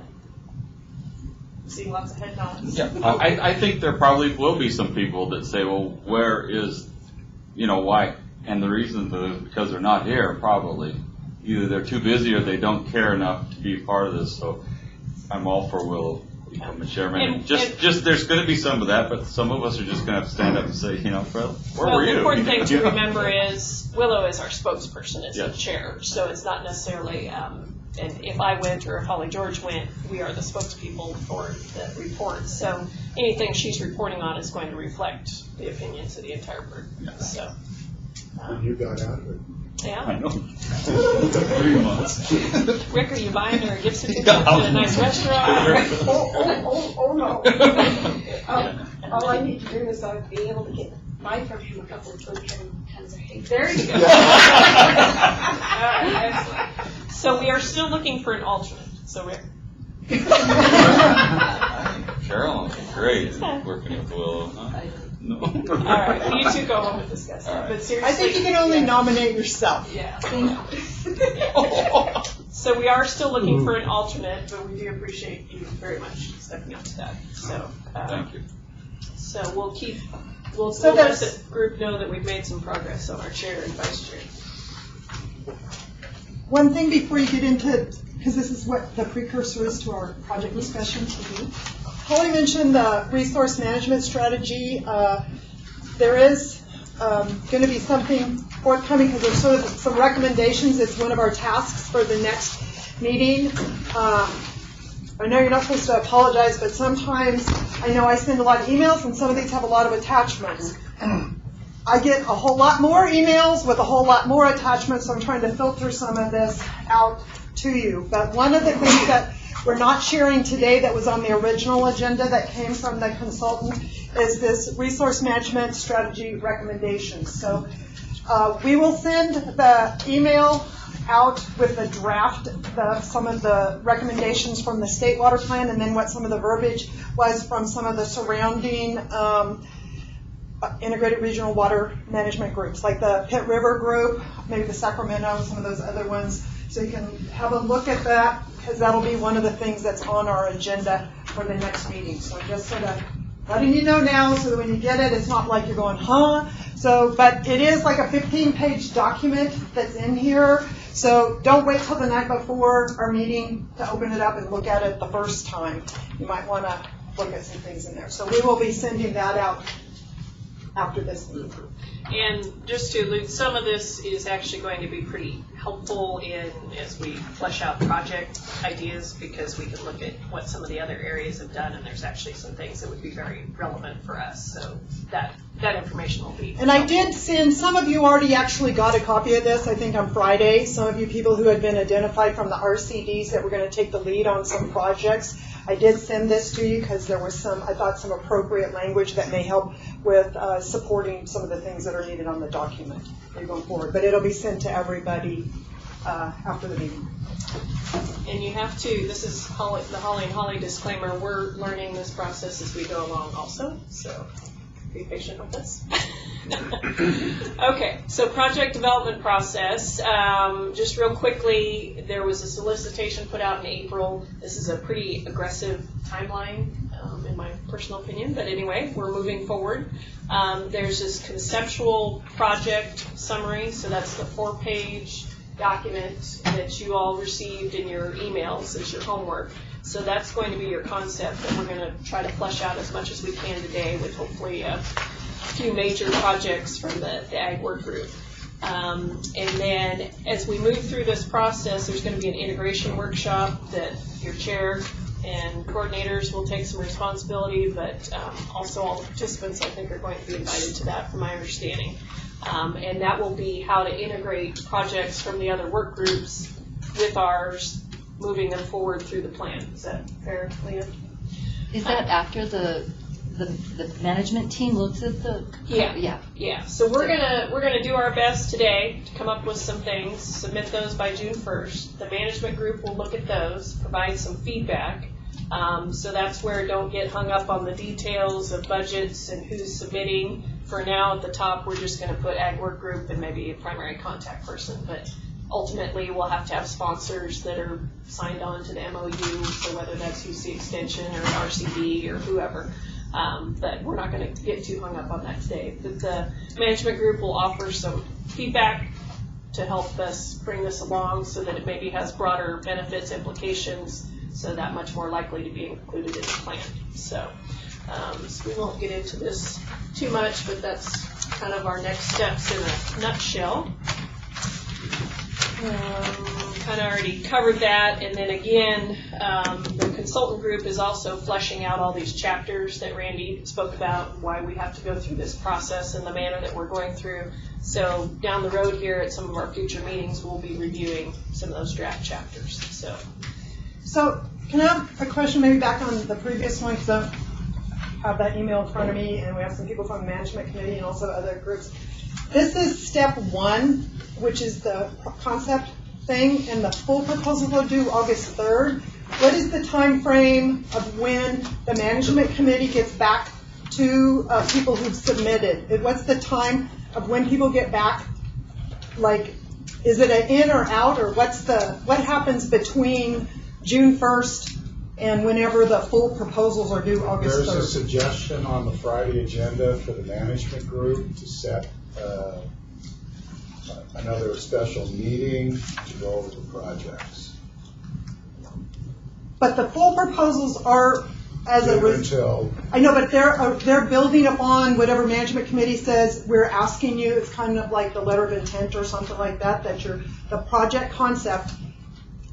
Seeing lots of head nods. Yeah, I think there probably will be some people that say, well, where is, why? And the reason is because they're not here, probably. Either they're too busy or they don't care enough to be part of this. So I'm all for Willow become a chairman. And just there's going to be some of that, but some of us are just going to have to stand up and say, where were you? The important thing to remember is Willow is our spokesperson as the chair, so it's not necessarily. And if I went or if Holly George went, we are the spokespeople for the report. So anything she's reporting on is going to reflect the opinions of the entire group. Yeah. So. And you got out of it. Yeah. I know. 3 months. Rick, are you buying her a gift certificate to a nice restaurant? Oh no. All I need to do is be able to buy from him a couple of tons of hay. There you go. All right, excellent. So we are still looking for an alternate. So Rick. Carolyn, great working with Willow. Huh? No. All right, well, you two go home and discuss that. But seriously, I think you can only nominate yourself. Yeah. So we are still looking for an alternate, but we do appreciate you very much stepping up to that. So thank you. So we'll let the group know that we've made some progress on our chair and vice chair. One thing before you get into, because this is what the precursor is to our project discussion today. Holly mentioned the resource management strategy. There is going to be something forthcoming because there's sort of some recommendations. It's one of our tasks for the next meeting. I know you're not supposed to apologize, but sometimes I know I send a lot of emails and some of these have a lot of attachments. I get a whole lot more emails with a whole lot more attachments, so I'm trying to filter some of this out to you. But one of the things that we're not sharing today that was on the original agenda that came from the consultant is this resource management strategy recommendations. So we will send the email out with the draft, some of the recommendations from the state water plan, and then what some of the verbiage was from some of the surrounding integrated regional water management groups, like the Pitt River group, maybe the Sacramento, some of those other ones. So you can have a look at that, because that'll be one of the things that's on our agenda for the next meeting. So just sort of letting you know now, so that when you get it, it's not like you're going, huh? So, but it is like a 15-page document that's in here. So don't wait till the night before our meeting to open it up and look at it the first time. You might want to look at some things in there. So we will be sending that out after this meeting. And just to allude, some of this is actually going to be pretty helpful as we flesh out project ideas, because we can look at what some of the other areas have done, and there's actually some things that would be very relevant for us. So that information will be. And I did send, some of you already actually got a copy of this, I think on Friday. Some of you people who had been identified from the RCDs that were going to take the lead on some projects. I did send this to you because there was some, I thought, some appropriate language that may help with supporting some of the things that are needed on the document going forward. But it'll be sent to everybody after the meeting. And you have to, this is the Holly and Holly disclaimer, we're learning this process as we go along also, so be patient with us. Okay, so project development process. Just real quickly, there was a solicitation put out in April. This is a pretty aggressive timeline, in my personal opinion, but anyway, we're moving forward. There's this conceptual project summary, so that's the 4-page document that you all received in your emails as your homework. So that's going to be your concept that we're going to try to flesh out as much as we can today, with hopefully a few major projects from the Ag Workgroup. And then as we move through this process, there's going to be an integration workshop that your chair and coordinators will take some responsibility, but also all the participants, I think, are going to be invited to that, from my understanding. And that will be how to integrate projects from the other work groups with ours, moving them forward through the plan. Is that fair, Leah? Is that after the management team looks at the? Yeah. So we're gonna do our best today to come up with some things, submit those by June 1st. The management group will look at those, provide some feedback. So that's where don't get hung up on the details of budgets and who's submitting. For now, at the top, we're just going to put Ag Work Group and maybe a primary contact person. But ultimately, we'll have to have sponsors that are signed on to the MOU, so whether that's UC Extension or RCD or whoever. But we're not going to get too hung up on that today. But the management group will offer some feedback to help us bring this along, so that it maybe has broader benefits, implications, so that much more likely to be included in the plan. So we won't get into this too much, but that's kind of our next steps in a nutshell. Kind of already covered that, and then again, the consultant group is also fleshing out all these chapters that Randy spoke about, why we have to go through this process in the manner that we're going through. So down the road here at some of our future meetings, we'll be reviewing some of those draft chapters. So can I have a question maybe back on the previous one, because I have that email in front of me, and we have some people from the management committee and also other groups. This is step 1, which is the concept thing, and the full proposal will due August 3rd. What is the time frame of when the management committee gets back to people who've submitted? What's the time of when people get back? Like, is it an in or out, or what happens between June 1st and whenever the full proposals are due August 3rd? There's a suggestion on the Friday agenda for the management group to set another special meeting to go over the projects. But the full proposals are as a until I know, but they're building upon whatever management committee says. We're asking you. It's kind of like the letter of intent or something like that. That the project concept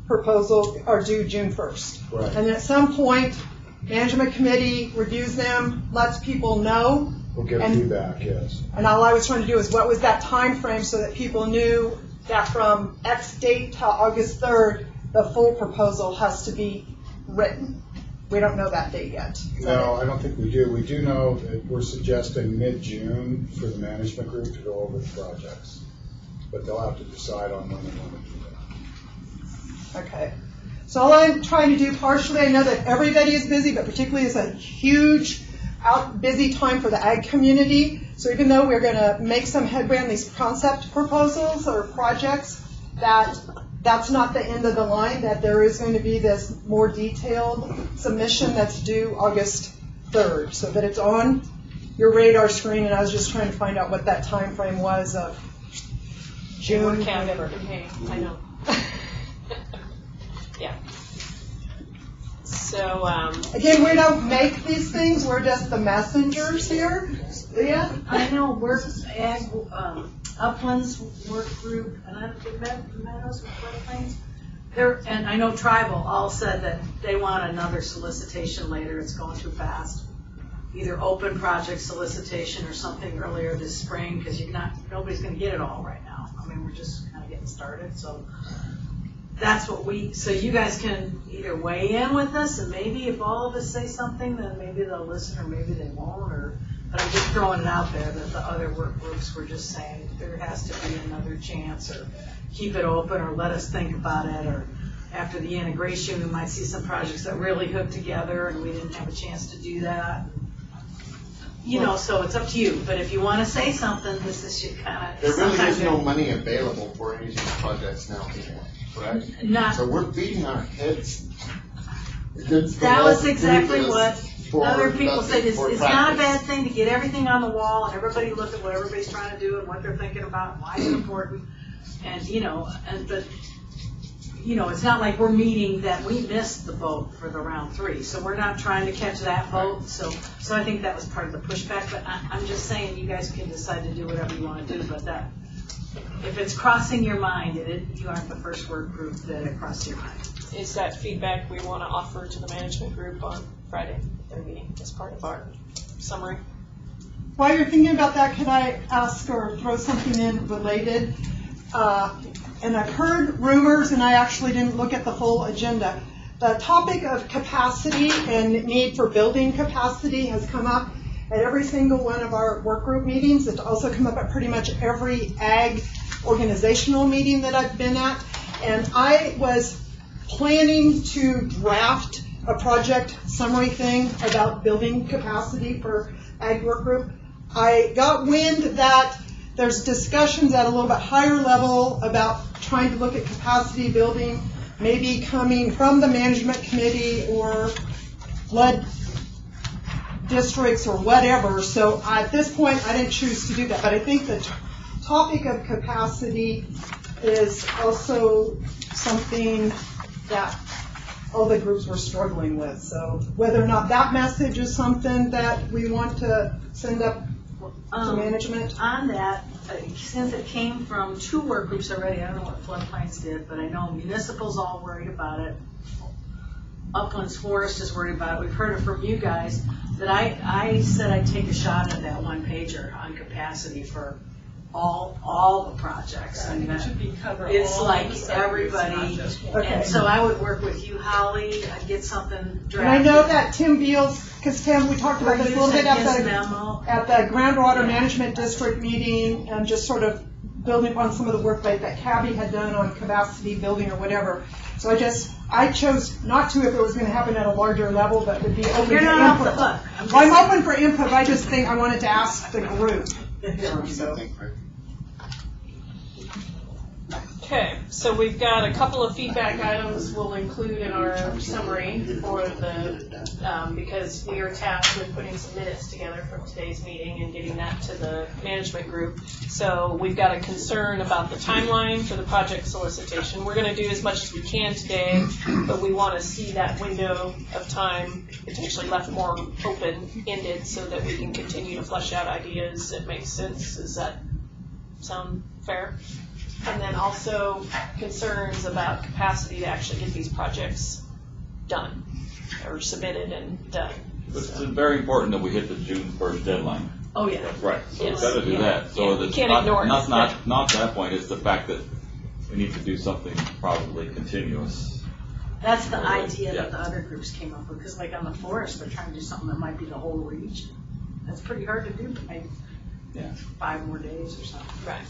proposal are due June 1st. Right. And at some point, management committee reviews them, lets people know. We'll get feedback, yes. And all I was trying to do is what was that time frame so that people knew that from X date to August 3rd, the full proposal has to be written. We don't know that date yet. No, I don't think we do. We do know that we're suggesting mid-June for the management group to go over the projects. But they'll have to decide on when they want to do that. Okay. So all I'm trying to do partially, I know that everybody is busy, but particularly it's a huge busy time for the ag community. So even though we're going to make some headway on these concept proposals or projects, that's not the end of the line, that there is going to be this more detailed submission that's due August 3rd, so that it's on your radar screen. And I was just trying to find out what that time frame was of June, We're counting. whatever. Okay, I know. Yeah. So, Again, we don't make these things, we're just the messengers here. Leah? I know, ag, uplands, work group, and I think Meadows, floodplains. And I know tribal all said that they want another solicitation later, it's going too fast. Either open project solicitation or something earlier this spring, because nobody's gonna get it all right now. I mean, we're just kind of getting started, so that's what so you guys can either weigh in with us, and maybe if all of us say something, then maybe they'll listen, or maybe they won't, but I'm just throwing it out there that the other work groups were just saying there has to be another chance, or keep it open, or let us think about it, or after the integration, we might see some projects that really hook together, and we didn't have a chance to do that. So it's up to you, but if you want to say something, this is your kind of. There really is no money available for any of these projects now anymore, correct? Not. So we're beating our heads against the That wall was to exactly do this what for other people nothing, said. It's for not a practice. bad thing to get everything on the wall and everybody look at what everybody's trying to do and what they're thinking about, and why it's important. And, but it's not like we're meeting that we missed the boat for the round 3. So we're not trying to catch that boat. So I think that was part of the pushback. But I'm just saying you guys can decide to do whatever you want to do. But if it's crossing your mind, you aren't the first work group that it crossed your mind. is that feedback we want to offer to the management group on Friday, their meeting, as part of our summary? While you're thinking about that, could I ask or throw something in related? And I've heard rumors, and I actually didn't look at the full agenda. The topic of capacity and need for building capacity has come up at every single one of our work group meetings. It's also come up at pretty much every ag organizational meeting that I've been at. And I was planning to draft a project summary thing about building capacity for ag work group. I got wind that there's discussions at a little bit higher level about trying to look at capacity building, maybe coming from the management committee or flood districts or whatever. So at this point, I didn't choose to do that. But I think the topic of capacity is also something that all the groups were struggling with. So whether or not that message is something that we want to send up to management. On that, since it came from 2 work groups already, I don't know what floodplains did, but I know municipal's all worried about it. Uplands Forest is worried about it. We've heard it from you guys that I said I'd take a shot at that 1-pager on capacity for all the projects. I think it should be cover It's all like the subjects, everybody, not just one. and so I would work with you, Holly, I'd get something drafted. And I know that Tim Beals, because Tim, we talked about this a little bit at the Groundwater Management District meeting, and just sort of building upon some of the work that Cabby had done on capacity building or whatever. So I chose not to if it was going to happen at a larger level, but would be open to You're input. not off the hook. I'm open for input, I just think I wanted to ask the group. So. Okay, so we've got a couple of feedback items we'll include in our summary for because we are tasked with putting some minutes together from today's meeting and getting that to the management group. So we've got a concern about the timeline for the project solicitation. We're going to do as much as we can today, but we want to see that window of time potentially left more open-ended so that we can continue to flesh out ideas that make sense. Does that sound fair? And then also concerns about capacity to actually get these projects done or submitted and done. But it's very important that we hit the June 1st deadline. Oh, yeah. Right, so we've Yes. got to do that. So Yeah. that's Can't ignore it. not that point, it's the fact that we need to do something probably continuous. That's the idea that the other groups came up with, because like on the forest, they're trying to do something that might be the whole region. That's pretty hard to do, by 5 more days or something. Right.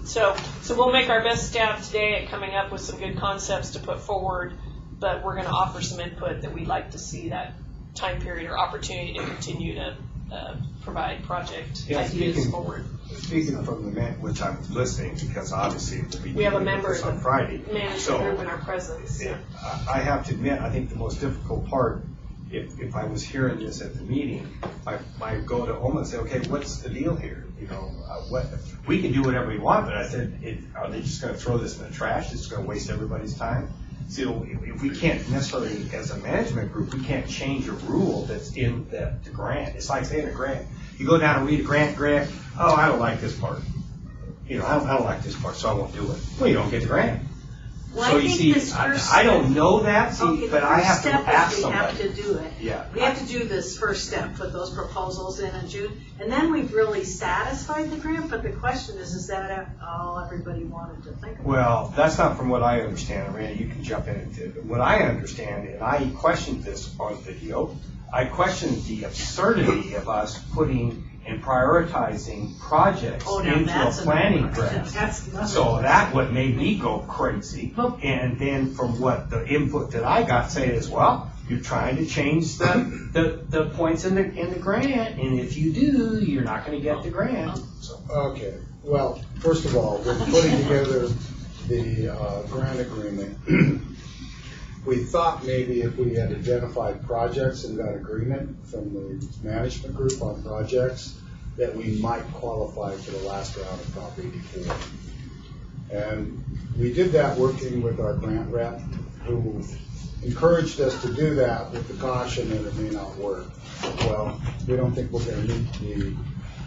So we'll make our best stab today at coming up with some good concepts to put forward, but we're going to offer some input that we'd like to see that time period or opportunity to continue to provide project ideas forward. Speaking from the man, which I'm listening, because obviously we have a member of on Friday. Management group in our presence. Yeah. I have to admit, I think the most difficult part, if I was hearing this at the meeting, I go to Oma and say, okay, what's the deal here? You know, what we can do whatever we want, but I said, are they just going to throw this in the trash? It's going to waste everybody's time. So if we can't necessarily, as a management group, we can't change a rule that's in the grant. It's like saying a grant. You go down and read a grant, oh, I don't like this part. You know, I don't like this part, so I won't do it. Well, you don't get the grant. Well, So I you think see, this first I don't know that, Okay, but I have to ask we somebody. have to do it. Yeah. We have to do this first step, put those proposals in June, and then we've really satisfied the grant, but the question is that all everybody wanted to think about? Well, that's not from what I understand. Randy, you can jump in and do it. What I understand, and I questioned this on video, I questioned the absurdity of us putting and prioritizing projects into a planning grant. So that what made me go crazy. And then from what the input that I got saying is, well, you're trying to change the points in the grant, and if you do, you're not going to get the grant. So. Okay, well, first of all, we're putting together the grant agreement. We thought maybe if we had identified projects and got agreement from the management group on projects, that we might qualify for the last round of Prop 84. And we did that working with our grant rep, who encouraged us to do that with the caution that it may not work. Well, we don't think we're going to meet the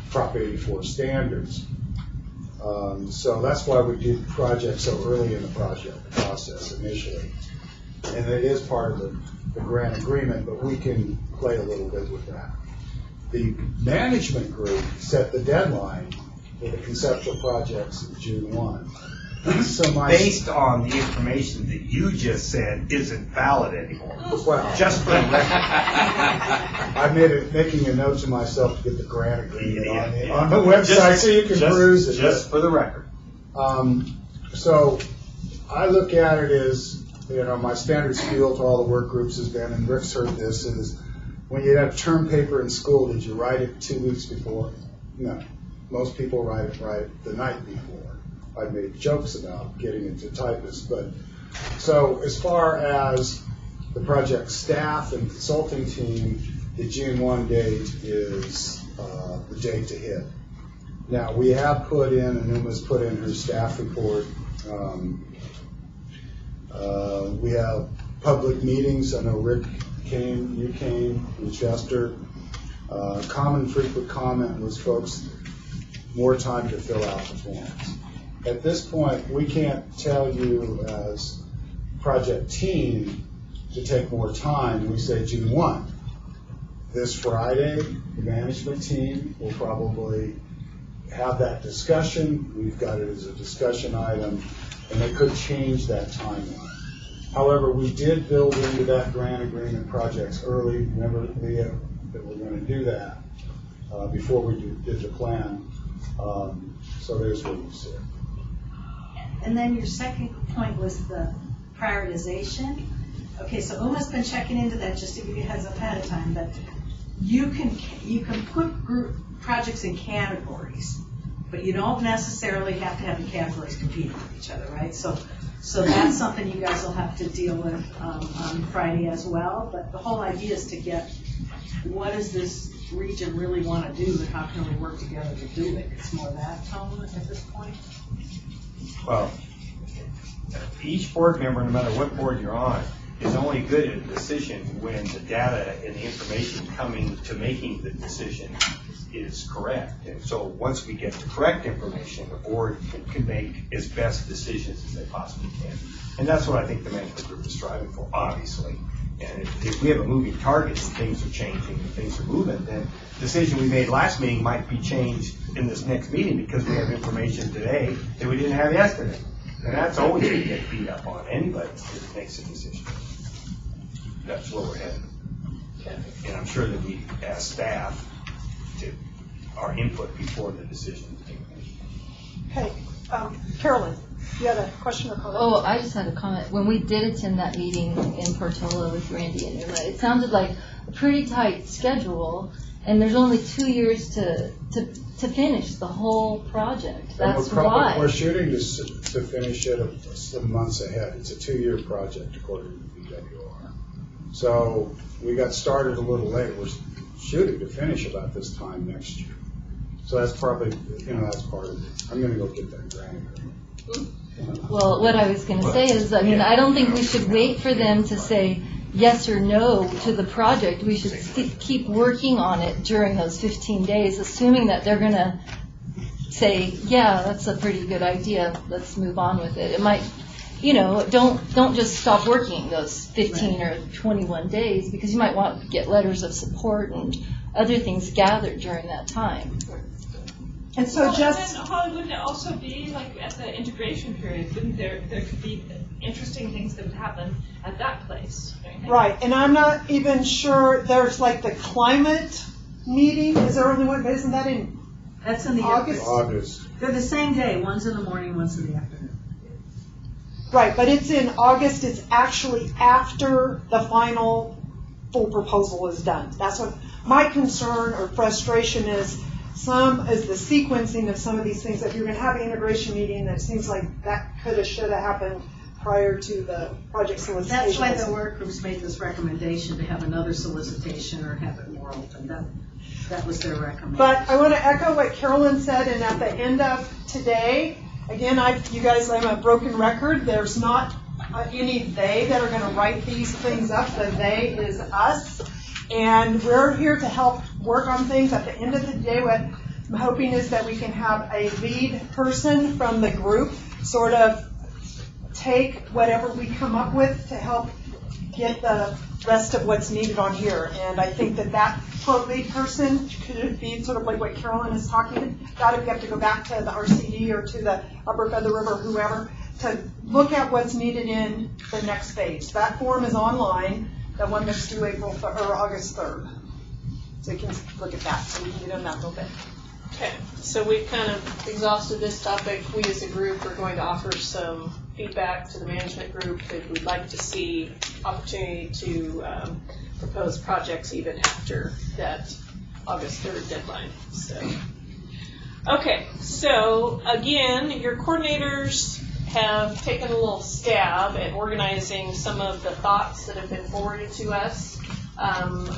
Prop 84 standards. So that's why we did projects so early in the project process initially. And it is part of the grant agreement, but we can play a little bit with that. The management group set the deadline for the conceptual projects of June 1. So based on the information that you just said isn't valid anymore. Well, just for the record. I'm making a note to myself to get the grant agreement on the website so you can peruse it. Just for the record. So I look at it as, you know, my standard spiel to all the work groups has been, and Rick's heard this, is when you have term paper in school, did you write it 2 weeks before? No. Most people write it the night before. I've made jokes about getting it to typists, but so as far as the project staff and consulting team, the June 1 date is the date to hit. Now, we have put in, and Uma's put in her staff report, we have public meetings. I know Rick came, you came, and Chester. Common frequent comment was folks more time to fill out the forms. At this point, we can't tell you as project team to take more time. We say June 1. This Friday, the management team will probably have that discussion. We've got it as a discussion item, and they could change that timeline. However, we did build into that grant agreement projects early. Remember, Leah, that we're going to do that before we did the plan. So there's what you said. And then your second point was the prioritization. Okay, so Uma's been checking into that just to give you a heads up ahead of time, but you can put group projects in categories, but you don't necessarily have to have the categories competing with each other, right? So that's something you guys will have to deal with on Friday as well. But the whole idea is to get what does this region really want to do, and how can we work together to do it? It's more that tone at this point. Well, each board member, no matter what board you're on, is only good at a decision when the data and the information coming to making the decision is correct. And so once we get the correct information, the board can make as best decisions as they possibly can. And that's what I think the management group is striving for, obviously. And if we have a moving target and things are changing and things are moving, then the decision we made last meeting might be changed in this next meeting because we have information today that we didn't have yesterday. And that's always going to get beat up on anybody that makes a decision. That's where we're headed. And I'm sure that we, as staff, to our input before the decision is taken. Okay, Carolyn, you had a question or comment? Oh, I just had a comment. When we did attend that meeting in Portola with Randy and Uma, it sounded like a pretty tight schedule, and there's only 2 years to finish the whole project. That's why. We're shooting to finish it some months ahead. It's a 2-year project according to BWR. So we got started a little late. We're shooting to finish about this time next year. So that's probably, that's part of it. I'm gonna go get that grant. Well, what I was going to say is, I don't think we should wait for them to say yes or no to the project. We should keep working on it during those 15 days, assuming that they're going to say, yeah, that's a pretty good idea. Let's move on with it. It might, don't just stop working those 15 or 21 days, because you might want to get letters of support and other things gathered during that time. And so And just, then, Holly, wouldn't it also be like at the integration period? Wouldn't there could be interesting things that would happen at that place? Don't you think? right, and I'm not even sure, there's like the climate meeting, is there only one, but isn't that in That's in the August? August. They're the same day, one's in the morning, one's in the afternoon. Right, but it's in August, it's actually after the final full proposal is done. That's what my concern or frustration is, the sequencing of some of these things. If you're gonna have an integration meeting, that seems like that coulda, shoulda happened prior to the project solicitation. That's why the work groups made this recommendation to have another solicitation or have it more open. That was their recommendation. But I want to echo what Carolyn said, and at the end of today, again, you guys, I'm a broken record. There's not any they that are going to write these things up. The they is us. And we're here to help work on things. At the end of the day, what I'm hoping is that we can have a lead person from the group sort of take whatever we come up with to help get the rest of what's needed on here. And I think that quote lead person could be sort of like what Carolyn is talking about. If you have to go back to the RCD or to the Upper Feather River, whoever, to look at what's needed in the next phase. That form is online. The one that's due August 3rd. So you can look at that, so we can get in that a little bit. Okay, so we've kind of exhausted this topic. We as a group are going to offer some feedback to the management group that we'd like to see opportunity to propose projects even after that August 3rd deadline. Okay, so again, your coordinators have taken a little stab at organizing some of the thoughts that have been forwarded to us.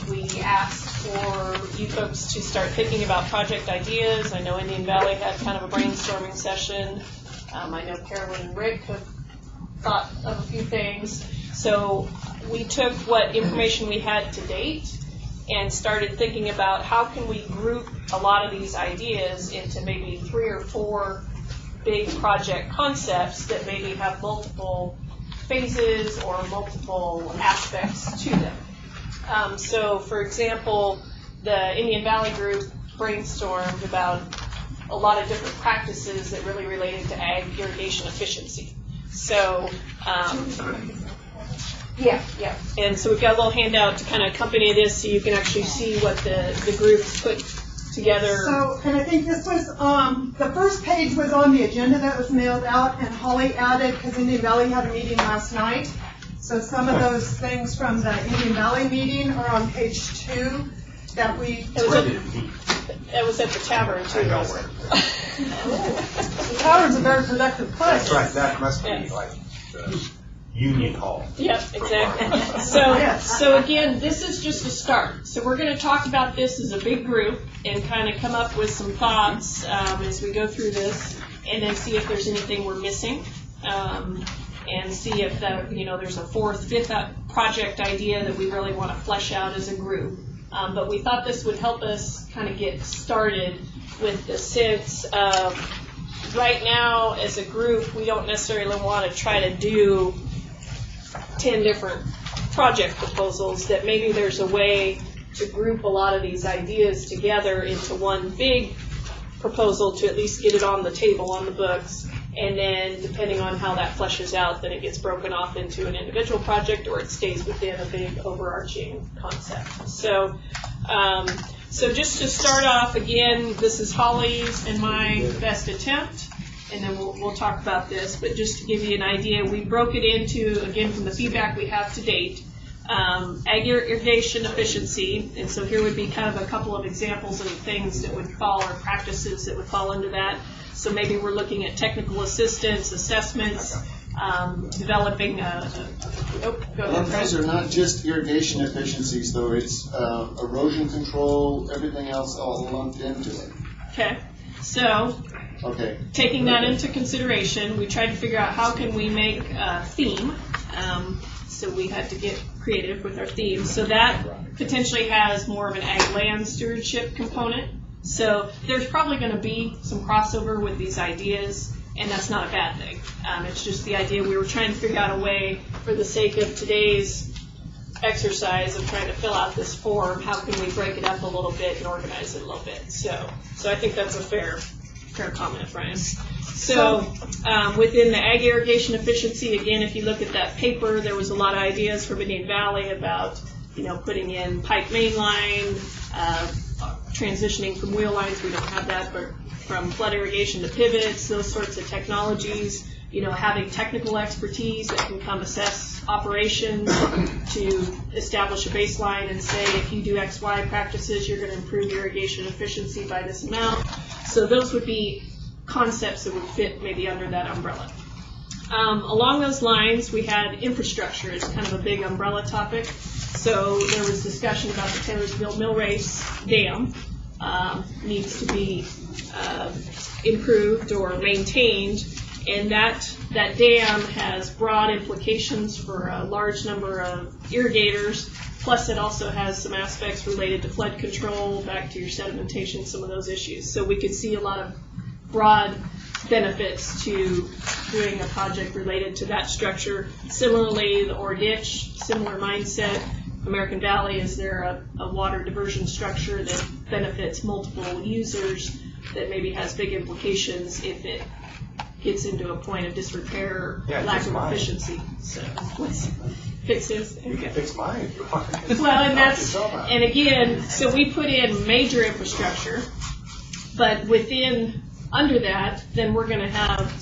We asked for you folks to start thinking about project ideas. I know Indian Valley had kind of a brainstorming session. I know Carolyn and Rick have thought of a few things. So we took what information we had to date and started thinking about how can we group a lot of these ideas into maybe 3 or 4 big project concepts that maybe have multiple phases or multiple aspects to them. So, for example, the Indian Valley group brainstormed about a lot of different practices that really related to ag irrigation efficiency. So, yeah. And so we've got a little handout to kind of accompany this so you can actually see what the groups put together. So, and I think this was, the first page was on the agenda that was mailed out, and Holly added, because Indian Valley had a meeting last night, so some of those things from the Indian Valley meeting are on page 2 that we took. That was at the tavern too. The tavern's a very productive place. That's right, that must be like the Union Hall. Yep, exactly. So again, this is just a start. So we're going to talk about this as a big group and kind of come up with some thoughts as we go through this, and then see if there's anything we're missing, and see if there's a 4th, 5th project idea that we really want to flesh out as a group. But we thought this would help us kind of get started with the sense of right now as a group, we don't necessarily want to try to do 10 different project proposals, that maybe there's a way to group a lot of these ideas together into one big proposal to at least get it on the table, on the books, And then depending on how that fleshes out, then it gets broken off into an individual project or it stays within a big overarching concept. So just to start off, again, this is Holly's and my best attempt, and then we'll talk about this, but just to give you an idea, we broke it into, again, from the feedback we have to date, ag irrigation efficiency, and so here would be kind of a couple of examples of things that would fall, or practices that would fall under that. So maybe we're looking at technical assistance, assessments, developing go ahead. Those are not just irrigation efficiencies, though. It's erosion control, everything else all lumped into it. Okay, so taking that into consideration, we tried to figure out how can we make a theme. So we had to get creative with our theme. So that potentially has more of an ag land stewardship component. So there's probably going to be some crossover with these ideas, and that's not a bad thing. It's just the idea we were trying to figure out a way, for the sake of today's exercise of trying to fill out this form, how can we break it up a little bit and organize it a little bit. So I think that's a fair comment, Brian. So within the ag irrigation efficiency, again, if you look at that paper, there was a lot of ideas from Indian Valley about, putting in pipe main line, transitioning from wheel lines, we don't have that, but from flood irrigation to pivots, those sorts of technologies, having technical expertise that can come assess operations to establish a baseline and say, if you do X, Y practices, you're going to improve irrigation efficiency by this amount. So those would be concepts that would fit maybe under that umbrella. Along those lines, we had infrastructure as kind of a big umbrella topic. So there was discussion about the Taylorsville Mill Race Dam needs to be improved or maintained, and that dam has broad implications for a large number of irrigators, plus it also has some aspects related to flood control, back to your sedimentation, some of those issues. So we could see a lot of broad benefits to doing a project related to that structure. Similarly, the Ore Ditch, similar mindset. American Valley, is there a water diversion structure that benefits multiple users that maybe has big implications if it gets into a point of disrepair or lack of efficiency? So let's fix his. You can fix mine. Well, and again, so we put in major infrastructure, but under that, then we're going to have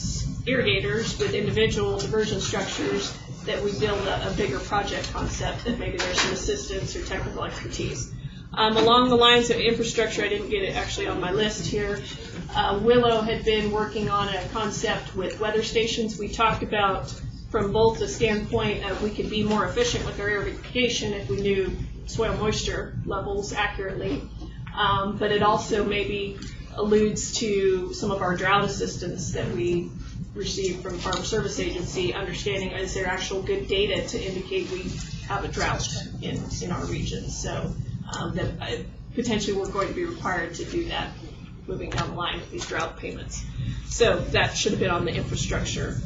irrigators with individual diversion structures that we build a bigger project concept that maybe there's some assistance or technical expertise. Along the lines of infrastructure, I didn't get it actually on my list here. Willow had been working on a concept with weather stations. We talked about from both the standpoint of we could be more efficient with our irrigation if we knew soil moisture levels accurately, but it also maybe alludes to some of our drought assistance that we receive from Farm Service Agency, understanding is there actual good data to indicate we have a drought in our region. So that potentially we're going to be required to do that moving down the line with these drought payments. So that should have been on the infrastructure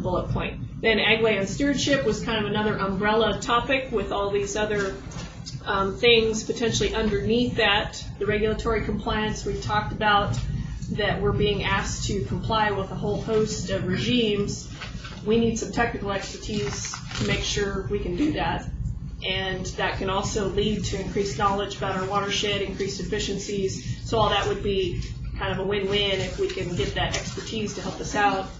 bullet point. Then ag land stewardship was kind of another umbrella topic with all these other things potentially underneath that. The regulatory compliance we talked about, that we're being asked to comply with a whole host of regimes. We need some technical expertise to make sure we can do that. And that can also lead to increased knowledge about our watershed, increased efficiencies. So all that would be kind of a win-win if we can get that expertise to help us out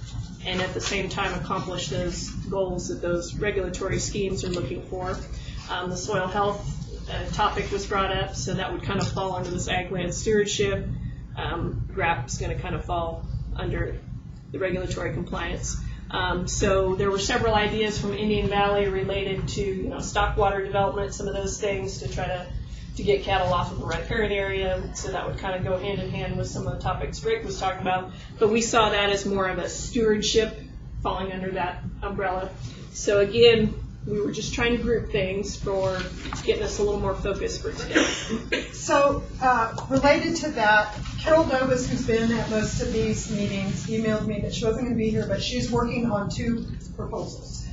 and at the same time accomplish those goals that those regulatory schemes are looking for. The soil health topic was brought up, so that would kind of fall under this ag land stewardship. GRAP is going to kind of fall under the regulatory compliance. So there were several ideas from Indian Valley related to stock water development, some of those things to try to get cattle off of the riparian area. So that would kind of go hand in hand with some of the topics Rick was talking about. But we saw that as more of a stewardship falling under that umbrella. So again, we were just trying to group things for getting us a little more focused for today. So related to that, Carol Dovis, who's been at most of these meetings, emailed me that she wasn't going to be here, but she's working on 2 proposals.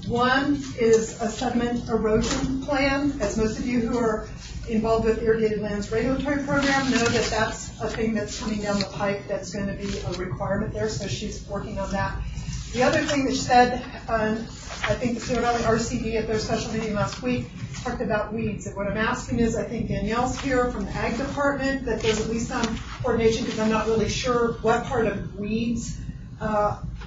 One is a sediment erosion plan. As most of you who are involved with irrigated lands regulatory program know that that's a thing that's coming down the pike that's going to be a requirement there, so she's working on that. The other thing that she said, I think the Sierra Valley RCD at their special meeting last week talked about weeds. And what I'm asking is, I think Danielle's here from the Ag Department, that there's at least some coordination, because I'm not really sure what part of weeds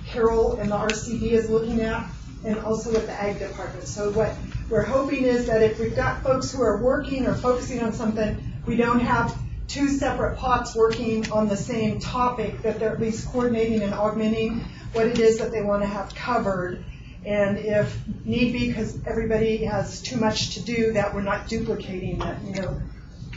Carol and the RCD is looking at, and also with the Ag Department. So what we're hoping is that if we've got folks who are working or focusing on something, we don't have two separate pots working on the same topic, that they're at least coordinating and augmenting what it is that they want to have covered. And if need be, because everybody has too much to do, that we're not duplicating that. You know,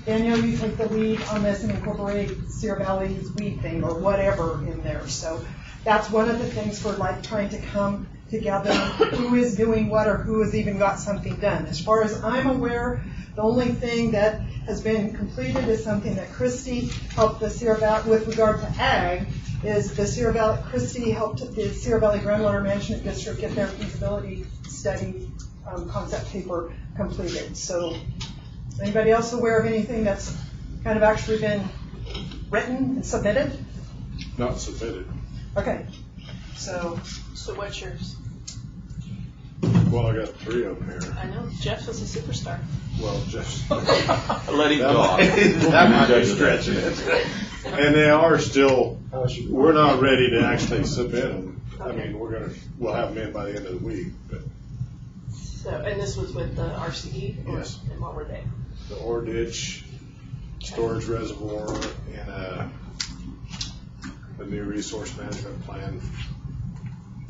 Danielle, you take the lead on this and incorporate Sierra Valley's weed thing or whatever in there. So that's one of the things for like trying to come together, who is doing what or who has even got something done. As far as I'm aware, the only thing that has been completed is something that Christy helped the Sierra Valley with regard to ag, is the Sierra Valley, Christy helped the Sierra Valley Groundwater Management District get their feasibility study concept paper completed. So anybody else aware of anything that's kind of actually been written and submitted? Not submitted. Okay. So what's yours? Well, I got 3 of them here. I know, Jeff was a superstar. Well, just Let him talk. That might be stretching it. And they are still, we're not ready to actually submit them. I mean, we'll have them in by the end of the week, but. So, and this was with the RCD? Yes. And what were they? The ore ditch, storage reservoir, and a new resource management plan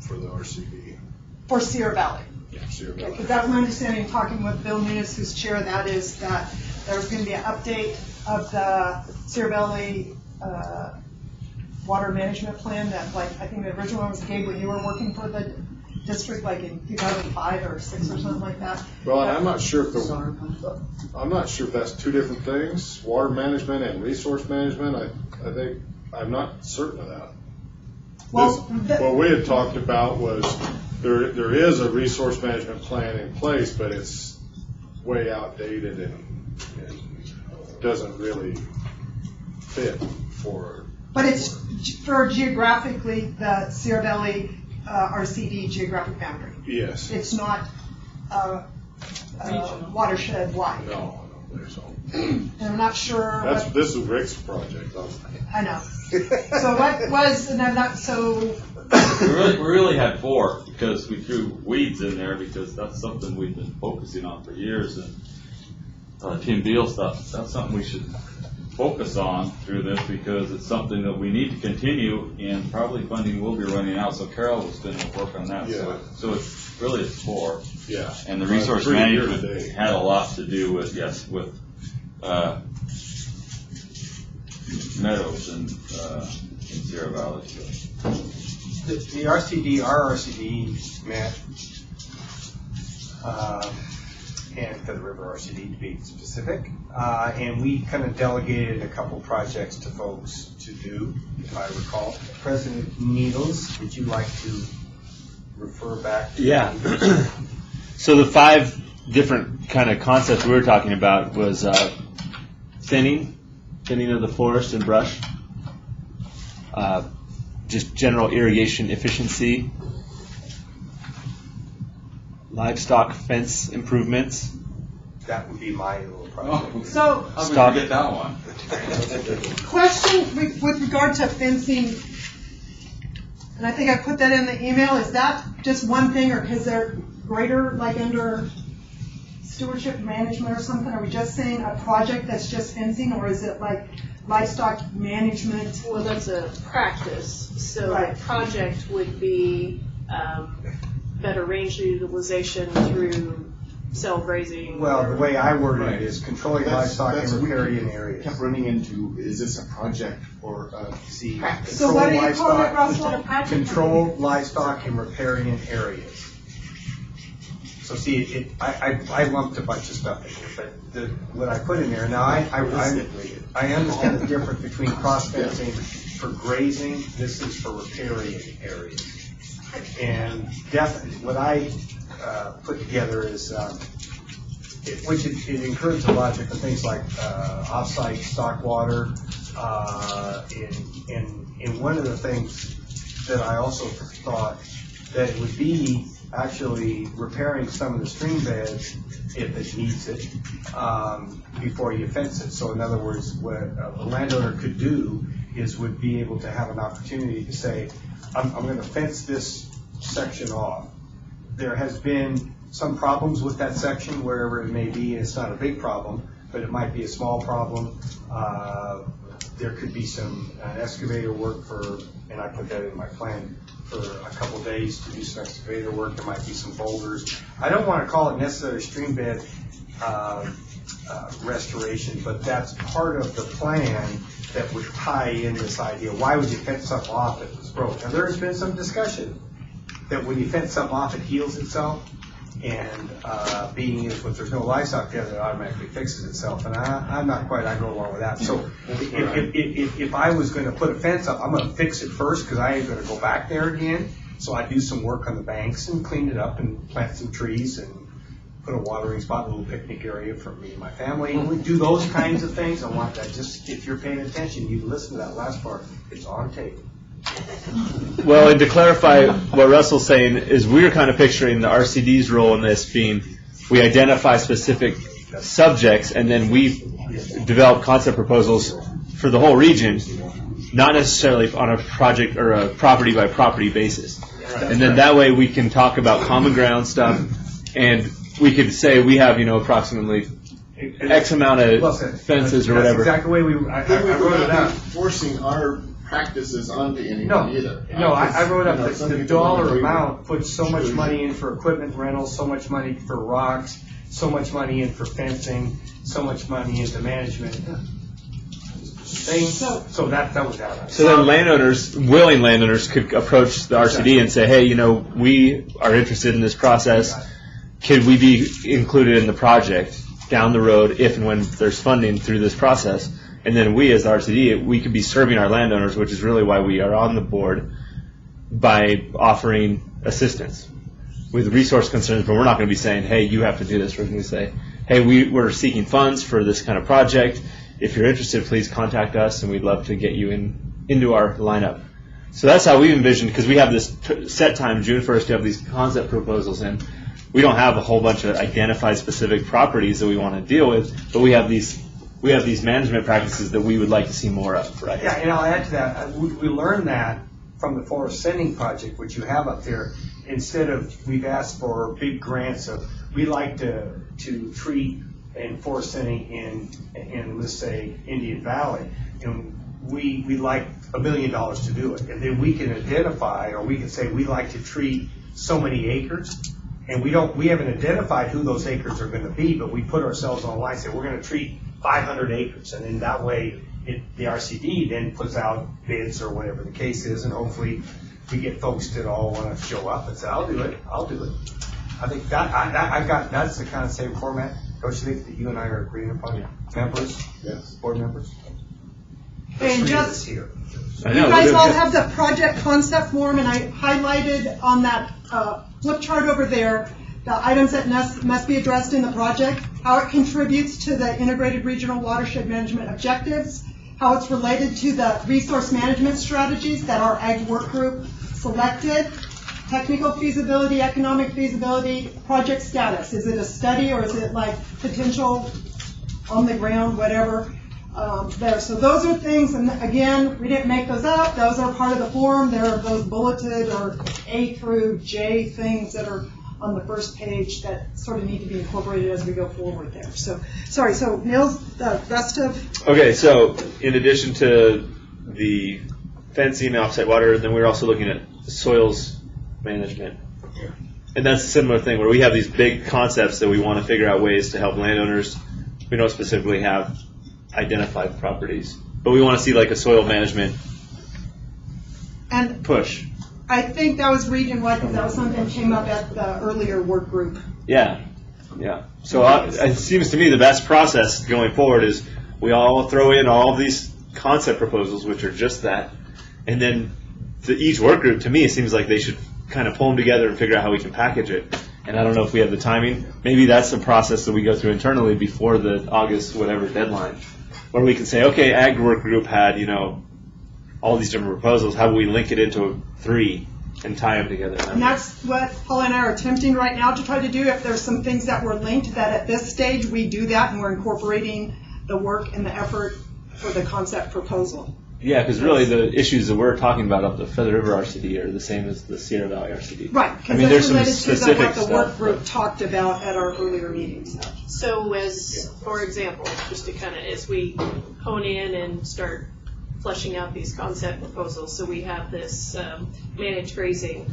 for the RCD. for Sierra Valley. Yeah, Sierra Valley. Because that was my understanding, talking with Bill Nunes, who's chair of that, is that there's going to be an update of the Sierra Valley water management plan that, like, I think the original one was, Gabe, when you were working for the district, like in 2005 or 6 or something like that. Well, and I'm not sure if that's 2 different things, water management and resource management. I think, I'm not certain of that. Well, What we had talked about was there is a resource management plan in place, but it's way outdated and doesn't really fit for. But it's for geographically the Sierra Valley RCD geographic boundary. Yes. It's not watershed wide. No, I don't believe so. And I'm not sure. This is Rick's project. I know. So what was, and I'm not so. We really had 4 because we threw weeds in there because that's something we've been focusing on for years, and Tim Beal stuff, that's something we should focus on through this because it's something that we need to continue, and probably funding will be running out, so Carol was going to work on that. Yeah. So it's really 4. Yeah. And the resource management had a lot to do with, with meadows in Sierra Valley. The RCD, our RCD met, and for the River RCD to be specific, and we kind of delegated a couple projects to folks to do, if I recall. President Needles, would you like to refer back to? Yeah. So the 5 different kind of concepts we were talking about was thinning of the forest and brush, just general irrigation efficiency, livestock fence improvements. That would be my little project. So, how did we get that one? Question with regard to fencing, and I think I put that in the email, is that just one thing, or is there greater, like under stewardship management or something, are we just saying a project that's just fencing, or is it like livestock management? Well, that's a practice, so Right. the project would be better range utilization through cell grazing. Well, the way I worded it is controlling livestock in riparian areas. Kept running into, is this a project or See, So what do you call it, Russell? Control livestock in riparian areas. So see, I lumped a bunch of stuff in here, but what I put in there, now I understand the difference between cross fencing for grazing, this is for riparian areas. And definitely, what I put together is, which it includes a lot of different things like off-site stock water. And one of the things that I also thought that it would be actually repairing some of the stream beds if it needs it before you fence it. So in other words, what a landowner could do is would be able to have an opportunity to say, I'm going to fence this section off. There has been some problems with that section wherever it may be, and it's not a big problem, but it might be a small problem. There could be some excavator work for, and I put that in my plan, for a couple of days to do some excavator work. There might be some boulders. I don't want to call it necessarily stream bed restoration, but that's part of the plan that would tie in this idea. Why would you fence something off if it's broke? Now, there's been some discussion that when you fence something off, it heals itself. And being is if there's no livestock there, that automatically fixes itself. And I'm not quite, I go along with that. So if I was going to put a fence up, I'm going to fix it first because I ain't going to go back there again. So I do some work on the banks and clean it up and plant some trees and put a watering spot, a little picnic area for me and my family. And we do those kinds of things. I want that. Just if you're paying attention, you listen to that last part. It's on tape. Well, and to clarify what Russell's saying is we're kind of picturing the RCD's role in this being we identify specific subjects and then we develop concept proposals for the whole region, not necessarily on a project or a property by property basis. And then that way we can talk about common ground stuff, and we could say we have, approximately X amount of fences or whatever. That's exactly the way I wrote it out. Forcing our practices onto anyone either. No, I wrote up the dollar amount, put so much money in for equipment rentals, so much money for rocks, so much money in for fencing, so much money into management. So that was that. So then willing landowners could approach the RCD and say, hey, we are interested in this process. Could we be included in the project down the road if and when there's funding through this process? And then we, as the RCD, we could be serving our landowners, which is really why we are on the board, by offering assistance with resource concerns. But we're not going to be saying, hey, you have to do this. We're going to say, hey, we're seeking funds for this kind of project. If you're interested, please contact us, and we'd love to get you into our lineup. So that's how we envisioned, because we have this set time, June 1st, to have these concept proposals in. We don't have a whole bunch of identified specific properties that we want to deal with, but we have these management practices that we would like to see more of, right? Yeah, and I'll add to that. We learned that from the Forest Sending Project, which you have up there. Instead of, we've asked for big grants of, we like to treat and forest sending in let's say Indian Valley, and we like $1 million to do it, and then we can identify, or we can say we like to treat so many acres. And we haven't identified who those acres are going to be, but we put ourselves on a line and say we're going to treat 500 acres, and then that way the RCD then puts out bids or whatever the case is, and hopefully we get folks that all want to show up and say, I'll do it. I think that's the kind of same format. Don't you think that you and I are agreeing upon? Yeah. Members? Yes. Board members? And just, here. you guys all have the project concept form, and I highlighted on that flip chart over there the items that must be addressed in the project, how it contributes to the integrated regional watershed management objectives, how it's related to the resource management strategies that our ag work group selected, technical feasibility, economic feasibility, project status. Is it a study or is it like potential on the ground, whatever? There. So those are things, and again, we didn't make those up. Those are part of the form. There are those bulleted or A through J things that are on the first page that sort of need to be incorporated as we go forward there. So, sorry, so Nils, the rest of... Okay, so in addition to the fencing, offsite water, then we're also looking at soils management. And that's a similar thing where we have these big concepts that we want to figure out ways to help landowners. We don't specifically have identified properties, but we want to see like a soil management and push. I think that was region-wide because that was something that came up at the earlier work group. Yeah. So it seems to me the best process going forward is we all throw in all of these concept proposals, which are just that, and then each work group, to me, it seems like they should kind of pull them together and figure out how we can package it. And I don't know if we have the timing. Maybe that's the process that we go through internally before the August whatever deadline, where we can say, okay, Ag Work Group had, all these different proposals. How do we link it into 3 and tie them together? And that's what Paula and I are attempting right now to try to do. If there's some things that were linked, that at this stage we do that, and we're incorporating the work and the effort for the concept proposal. Yeah, because really the issues that we're talking about up the Feather River RCD are the same as the Sierra Valley RCD. Right, because there's some related to specific what the stuff. work group talked about at our earlier meetings. So for example, just to kind of, as we hone in and start fleshing out these concept proposals, so we have this managed grazing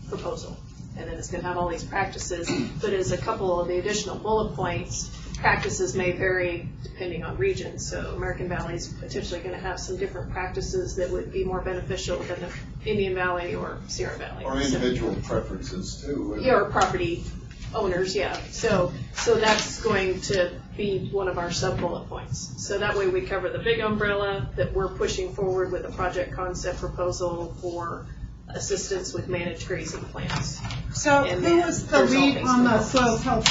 proposal, and then it's going to have all these practices, but as a couple of the additional bullet points, practices may vary depending on region. So American Valley is potentially going to have some different practices that would be more beneficial than the Indian Valley or Sierra Valley. Or individual preferences too. Yeah, or property owners, yeah. So that's going to be one of our sub-bullet points. So that way we cover the big umbrella that we're pushing forward with a project concept proposal for assistance with managed grazing plans. So who was the lead on the soils health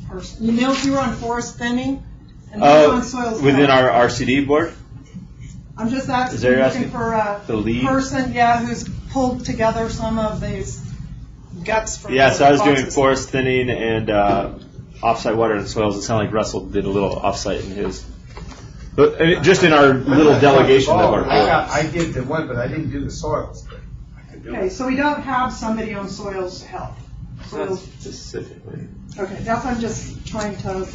person? Nils, you were on forest thinning, and you were on soils within health. our RCD board? I'm just asking, Is there looking for the lead? person, who's pulled together some of these guts from Yeah, the so I was doing boxes. forest thinning and offsite water and soils. It sounded like Russell did a little offsite in his. But just in our little delegation of our board. I did the one, but I didn't do the soils. But I could do Okay, it. so we don't have somebody on soils health. Not specifically. Okay, that's I'm just trying to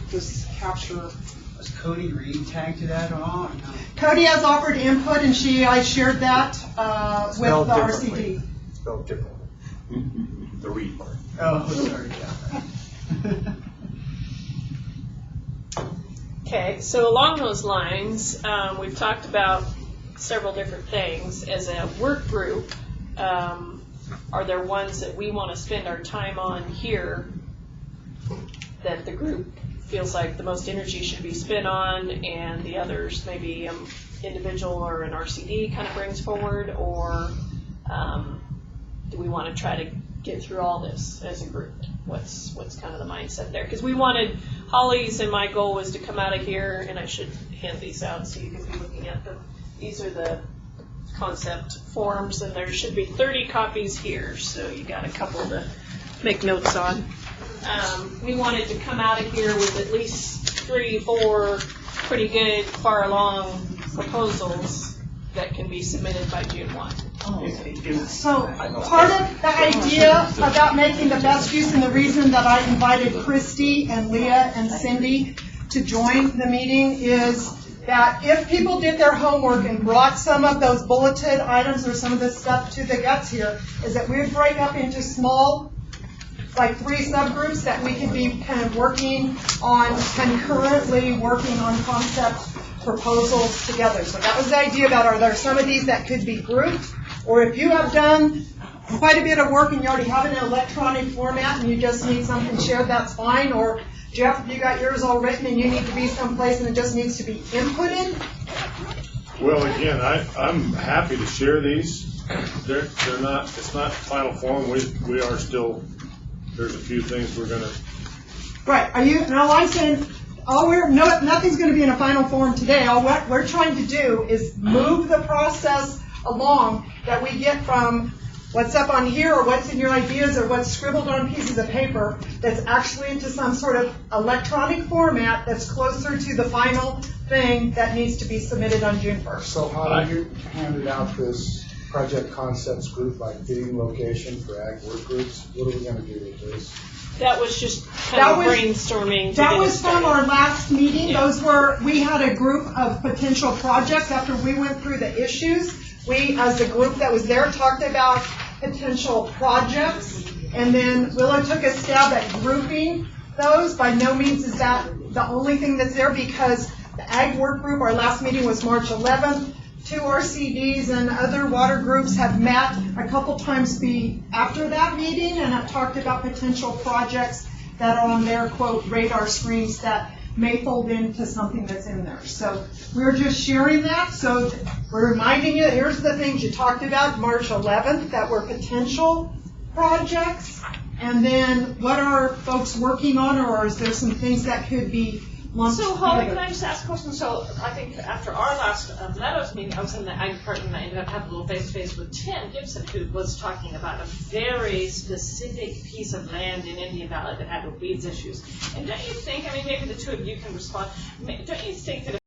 just capture. Was Cody Reed tagged to that at all? Or no? Cody has offered input, and I shared that with Spelled the differently. RCD. Spelled differently. The read part. Oh, sorry. Yeah. Okay, so along those lines, we've talked about several different things. As a work group, are there ones that we want to spend our time on here that the group feels like the most energy should be spent on, and the others maybe individual or an RCD kind of brings forward, or do we want to try to get through all this as a group? What's kind of the mindset there? Because we wanted, Holly's and my goal was to come out of here, and I should hand these out so you can be looking at them. These are the concept forms, and there should be 30 copies here, so you got a couple to make notes on. We wanted to come out of here with at least 3-4 pretty good, far along proposals that can be submitted by June 1. So part of the idea about making the best use, and the reason that I invited Christy and Leah and Cindy to join the meeting, is that if people did their homework and brought some of those bulleted items or some of this stuff to the guts here, is that we would break up into small, like 3 subgroups that we could be kind of working on, concurrently working on concept proposals together. So that was the idea about, are there some of these that could be grouped? Or if you have done quite a bit of work and you already have an electronic format and you just need something shared, that's fine. Or Jeff, if you got yours all written and you need to be someplace and it just needs to be inputted. Well, again, I'm happy to share these. They're not, it's not final form. We are still, there's a few things we're gonna. Right, I'm saying, nothing's gonna be in a final form today. All what we're trying to do is move the process along, that we get from what's up on here or what's in your ideas or what's scribbled on pieces of paper that's actually into some sort of electronic format that's closer to the final thing that needs to be submitted on June 1st. So how do you handed out this project concepts group, like fitting location for ag work groups? What are we gonna do with this? That was just kind of brainstorming. That was from our last meeting. Yeah. We had a group of potential projects after we went through the issues. We, as a group that was there, talked about potential projects, and then Willow took a stab at grouping those. By no means is that the only thing that's there, because the Ag Work Group, our last meeting was March 11th. 2 RCDs and other water groups have met a couple times after that meeting and have talked about potential projects that are on their, quote, radar screens that may fold into something that's in there. So we're just sharing that, so we're reminding you, here's the things you talked about March 11th that were potential projects, and then what are folks working on, or is there some things that could be lumped So Holly, together? can I just ask a question? So I think after our last Meadows meeting, I was in the ag department, and I ended up having a little face-to-face with Tim Gibson, who was talking about a very specific piece of land in Indian Valley that had weeds issues. And don't you think, I mean, maybe the two of you can respond, don't you think that